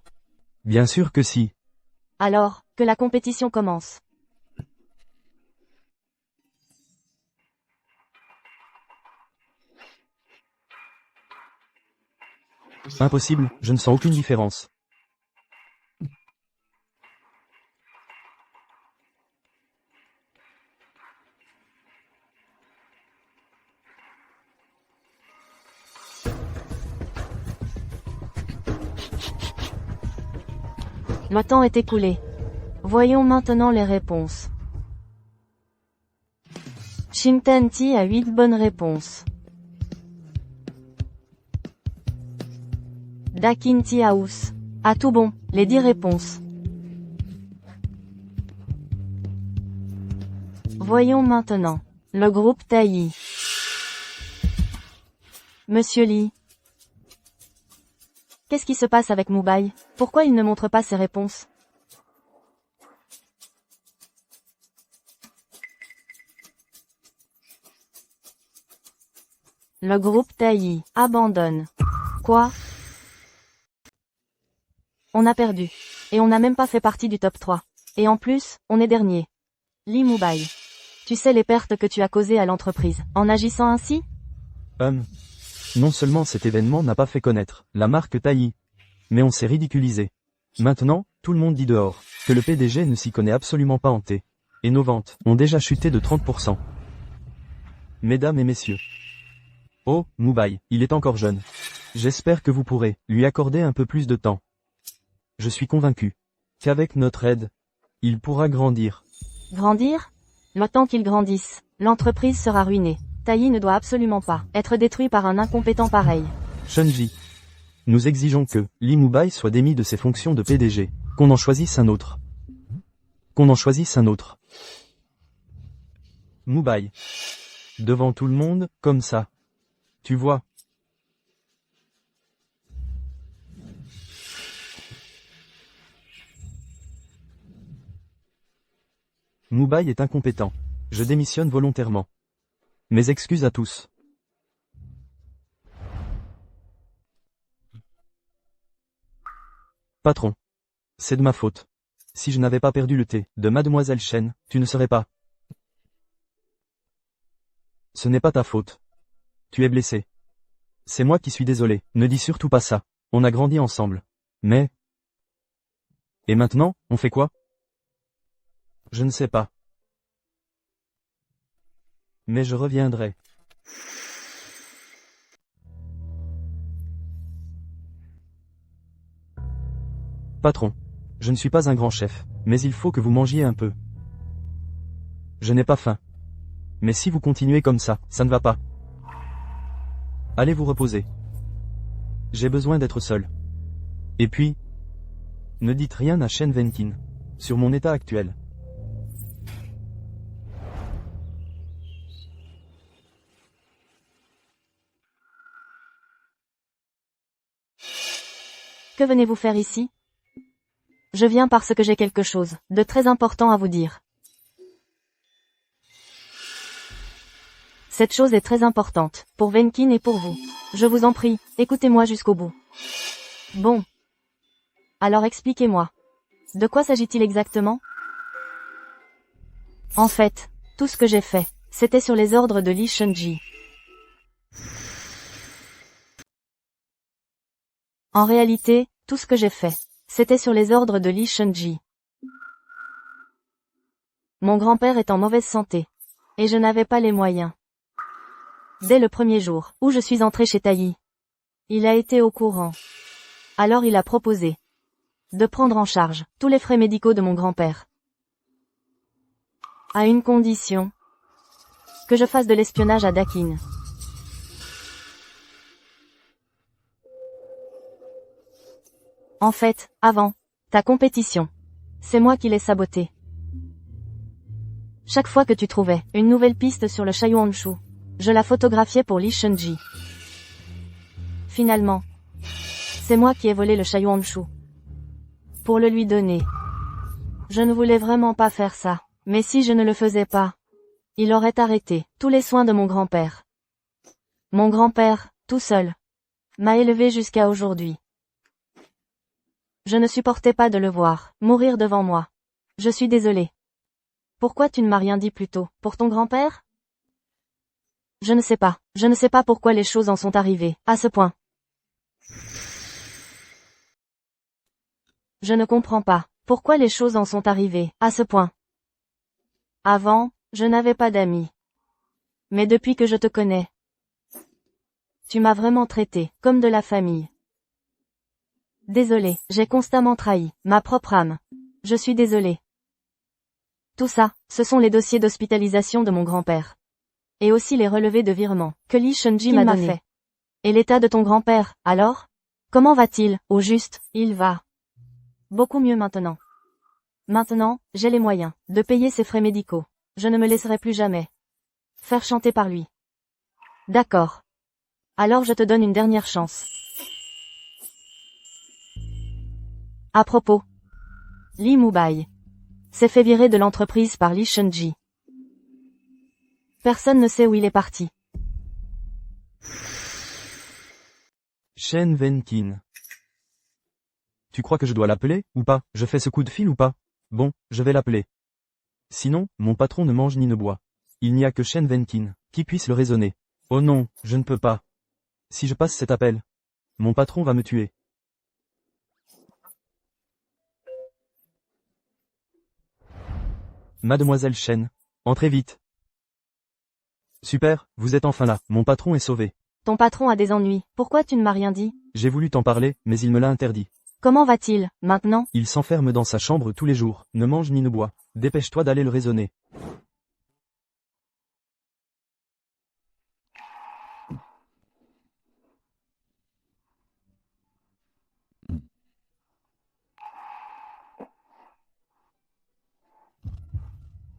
Bien sûr que si. Alors, que la compétition commence. Impossible, je ne sens aucune différence. Le temps est écoulé. Voyons maintenant les réponses. Shinten-Ti a 8 bonnes réponses. Dakin-Ti House a tout bon, les 10 réponses. Voyons maintenant le groupe Taiyi. Monsieur Lee. Qu'est-ce qui se passe avec Mubai? Pourquoi il ne montre pas ses réponses? Le groupe Taiyi abandonne. Quoi? On a perdu. Et on n'a même pas fait partie du top 3. Et en plus, on est dernier. Lee Mubai. Tu sais les pertes que tu as causées à l'entreprise, en agissant ainsi? Non seulement cet événement n'a pas fait connaître la marque Taiyi, mais on s'est ridiculisé. Maintenant, tout le monde dit dehors que le PDG ne s'y connaît absolument pas en thé. Et nos ventes ont déjà chuté de 30%. Mesdames et messieurs. Oh, Mubai, il est encore jeune. J'espère que vous pourrez lui accorder un peu plus de temps. Je suis convaincu qu'avec notre aide, il pourra grandir. Grandir? Le temps qu'il grandisse, l'entreprise sera ruinée. Taiyi ne doit absolument pas être détruit par un incompétent pareil. Shunji. Nous exigeons que Lee Mubai soit démis de ses fonctions de PDG. Qu'on en choisisse un autre. Qu'on en choisisse un autre. Mubai. Devant tout le monde, comme ça. Tu vois. Moubaï est incompétent. Je démissionne volontairement. Mes excuses à tous. Patron. C'est de ma faute. Si je n'avais pas perdu le thé de Mademoiselle Chen, tu ne serais pas. Ce n'est pas ta faute. Tu es blessé. C'est moi qui suis désolé. Ne dis surtout pas ça. On a grandi ensemble. Mais... Et maintenant, on fait quoi? Je ne sais pas. Mais je reviendrai. Patron. Je ne suis pas un grand chef, mais il faut que vous mangiez un peu. Je n'ai pas faim. Mais si vous continuez comme ça ne va pas. Allez vous reposer. J'ai besoin d'être seul. Et puis, ne dites rien à Shen Venkin sur mon état actuel. Que venez-vous faire ici? Je viens parce que j'ai quelque chose de très important à vous dire. Cette chose est très importante, pour Venkin et pour vous. Je vous en prie, écoutez-moi jusqu'au bout. Bon. Alors expliquez-moi. De quoi s'agit-il exactement? En fait, tout ce que j'ai fait, c'était sur les ordres de Li Shunji. En réalité, tout ce que j'ai fait, c'était sur les ordres de Li Shunji. Mon grand-père est en mauvaise santé. Et je n'avais pas les moyens. Dès le premier jour où je suis entré chez Taï, il a été au courant. Alors il a proposé de prendre en charge tous les frais médicaux de mon grand-père. À une condition, que je fasse de l'espionnage à Dakin. En fait, avant ta compétition, c'est moi qui l'ai sabotée. Chaque fois que tu trouvais une nouvelle piste sur le Chaiyuanshu, je la photographiais pour Li Shunji. Finalement, c'est moi qui ai volé le Chaiyuanshu pour le lui donner. Je ne voulais vraiment pas faire ça, mais si je ne le faisais pas, il aurait arrêté tous les soins de mon grand-père. Mon grand-père, tout seul, m'a élevé jusqu'à aujourd'hui. Je ne supportais pas de le voir mourir devant moi. Je suis désolée. Pourquoi tu ne m'as rien dit plus tôt, pour ton grand-père? Je ne sais pas. Je ne sais pas pourquoi les choses en sont arrivées, à ce point. Je ne comprends pas. Pourquoi les choses en sont arrivées, à ce point. Avant, je n'avais pas d'amis. Mais depuis que je te connais, tu m'as vraiment traité, comme de la famille. Désolé, j'ai constamment trahi, ma propre âme. Je suis désolé. Tout ça, ce sont les dossiers d'hospitalisation de mon grand-père. Et aussi les relevés de virement, que Li Shunji m'a fait. Et l'état de ton grand-père, alors? Comment va-t-il, au juste? Il va beaucoup mieux maintenant. Maintenant, j'ai les moyens de payer ses frais médicaux. Je ne me laisserai plus jamais faire chanter par lui. D'accord. Alors je te donne une dernière chance. À propos, Li Moubaï s'est fait virer de l'entreprise par Li Shunji. Personne ne sait où il est parti. Shen Venkin. Tu crois que je dois l'appeler, ou pas? Je fais ce coup de fil ou pas? Bon, je vais l'appeler. Sinon, mon patron ne mange ni ne boit. Il n'y a que Shen Venkin qui puisse le raisonner. Oh non, je ne peux pas. Si je passe cet appel, mon patron va me tuer. Mademoiselle Shen, entrez vite. Super, vous êtes enfin là, mon patron est sauvé. Ton patron a des ennuis, pourquoi tu ne m'as rien dit? J'ai voulu t'en parler, mais il me l'a interdit. Comment va-t-il, maintenant? Il s'enferme dans sa chambre tous les jours, ne mange ni ne boit. Dépêche-toi d'aller le raisonner.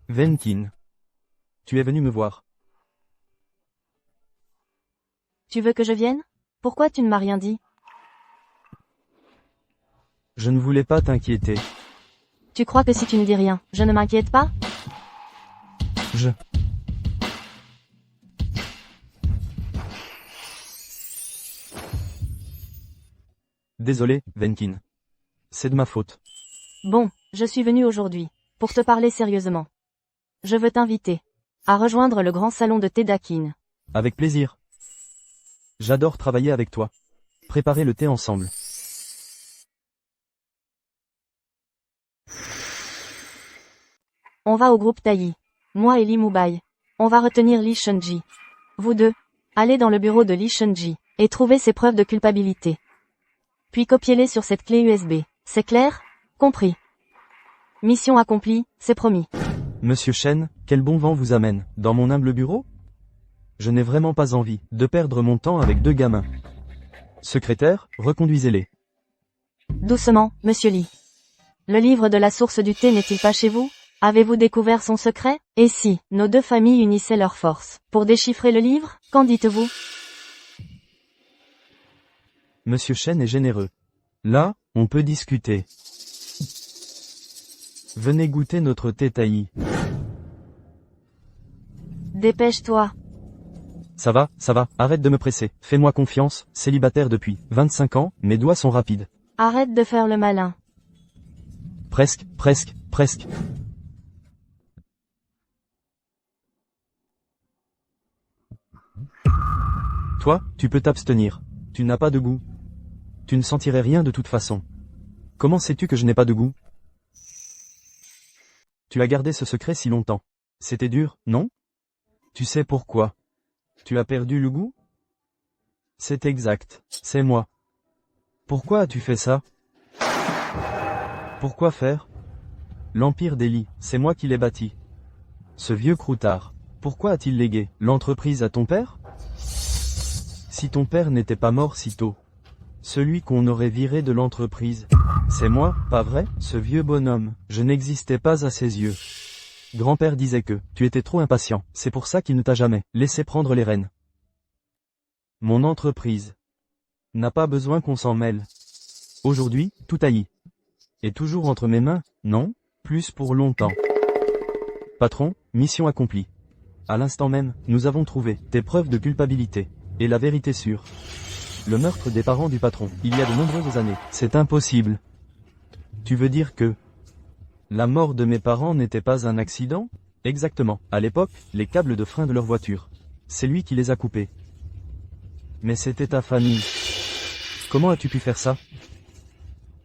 Venkin. Tu es venu me voir. Tu veux que je vienne? Pourquoi tu ne m'as rien dit? Je ne voulais pas t'inquiéter. Tu crois que si tu ne dis rien, je ne m'inquiète pas? Je... Désolé, Venkin. C'est de ma faute. Bon, je suis venu aujourd'hui, pour te parler sérieusement. Je veux t'inviter à rejoindre le grand salon de thé d'Akin. Avec plaisir. J'adore travailler avec toi. Préparer le thé ensemble. On va au groupe Taï. Moi et Li Mubai. On va retenir Li Shunji. Vous deux, allez dans le bureau de Li Shunji, et trouvez ses preuves de culpabilité. Puis copiez-les sur cette clé USB. C'est clair? Compris. Mission accomplie, c'est promis. Monsieur Shen, quel bon vent vous amène, dans mon humble bureau? Je n'ai vraiment pas envie de perdre mon temps avec deux gamins. Secrétaire, reconduisez-les. Doucement, monsieur Li. Le livre de la source du thé n'est-il pas chez vous? Avez-vous découvert son secret? Et si, nos deux familles unissaient leurs forces, pour déchiffrer le livre? Qu'en dites-vous? Monsieur Shen est généreux. Là, on peut discuter. Venez goûter notre thé taillis. Dépêche-toi. Ça va, arrête de me presser. Fais-moi confiance, célibataire depuis 25 ans, mes doigts sont rapides. Arrête de faire le malin. Presque. Toi, tu peux t'abstenir. Tu n'as pas de goût. Tu ne sentirais rien de toute façon. Comment sais-tu que je n'ai pas de goût? Tu as gardé ce secret si longtemps. C'était dur, non? Tu sais pourquoi? Tu as perdu le goût? C'est exact, c'est moi. Pourquoi as-tu fait ça? Pourquoi faire? L'Empire d'Eli, c'est moi qui l'ai bâti. Ce vieux croutard, pourquoi a-t-il légué l'entreprise à ton père? Si ton père n'était pas mort si tôt. Celui qu'on aurait viré de l'entreprise. C'est moi, pas vrai? Ce vieux bonhomme, je n'existais pas à ses yeux. Grand-père disait que tu étais trop impatient, c'est pour ça qu'il ne t'a jamais laissé prendre les rênes. Mon entreprise n'a pas besoin qu'on s'en mêle. Aujourd'hui, tout taillis. Et toujours entre mes mains, non? Plus pour longtemps. Patron, mission accomplie. À l'instant même, nous avons trouvé tes preuves de culpabilité. Et la vérité sûre. Le meurtre des parents du patron, il y a de nombreuses années. C'est impossible. Tu veux dire que la mort de mes parents n'était pas un accident? Exactement. À l'époque, les câbles de frein de leur voiture. C'est lui qui les a coupés. Mais c'était ta famille. Comment as-tu pu faire ça?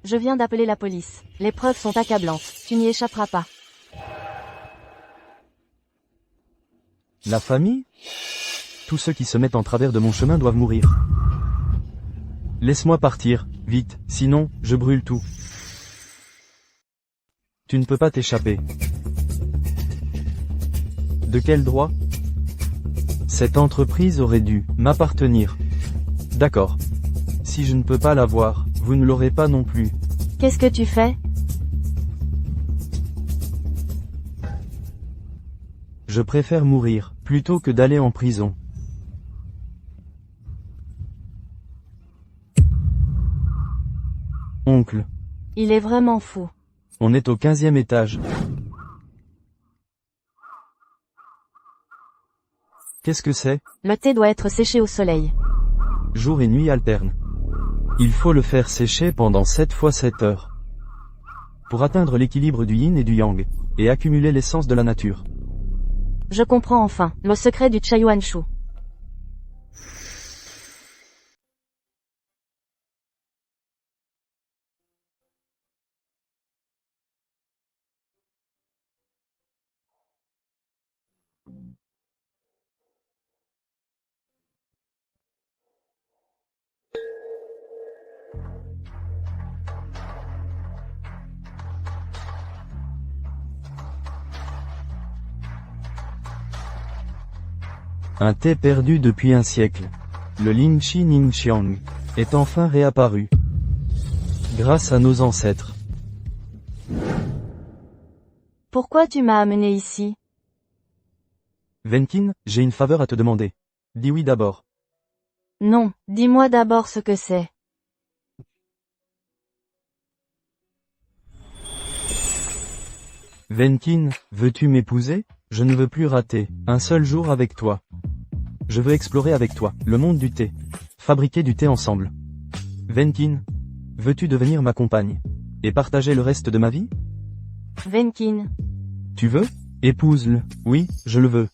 Je viens d'appeler la police. Les preuves sont accablantes. Tu n'y échapperas pas. La famille? Tous ceux qui se mettent en travers de mon chemin doivent mourir. Laisse-moi partir, vite, sinon, je brûle tout. Tu ne peux pas t'échapper. De quel droit? Cette entreprise aurait dû m'appartenir. D'accord. Si je ne peux pas l'avoir, vous ne l'aurez pas non plus. Qu'est-ce que tu fais? Je préfère mourir, plutôt que d'aller en prison. Oncle. Il est vraiment fou. On est au 15e étage. Qu'est-ce que c'est? Le thé doit être séché au soleil. Jour et nuit alternent. Il faut le faire sécher pendant 7 fois 7 heures. Pour atteindre l'équilibre du yin et du yang, et accumuler l'essence de la nature. Je comprends enfin, le secret du Chaiyuanshu. Un thé perdu depuis un siècle. Le Lingxi Ningxiang est enfin réapparu. Grâce à nos ancêtres. Pourquoi tu m'as amené ici? Venkin, j'ai une faveur à te demander. Dis oui d'abord. Non, dis-moi d'abord ce que c'est. Venkin, veux-tu m'épouser? Je ne veux plus rater un seul jour avec toi. Je veux explorer avec toi le monde du thé. Fabriquer du thé ensemble. Venkin, veux-tu devenir ma compagne? Et partager le reste de ma vie? Venkin. Tu veux? Épouse-le. Oui, je le veux.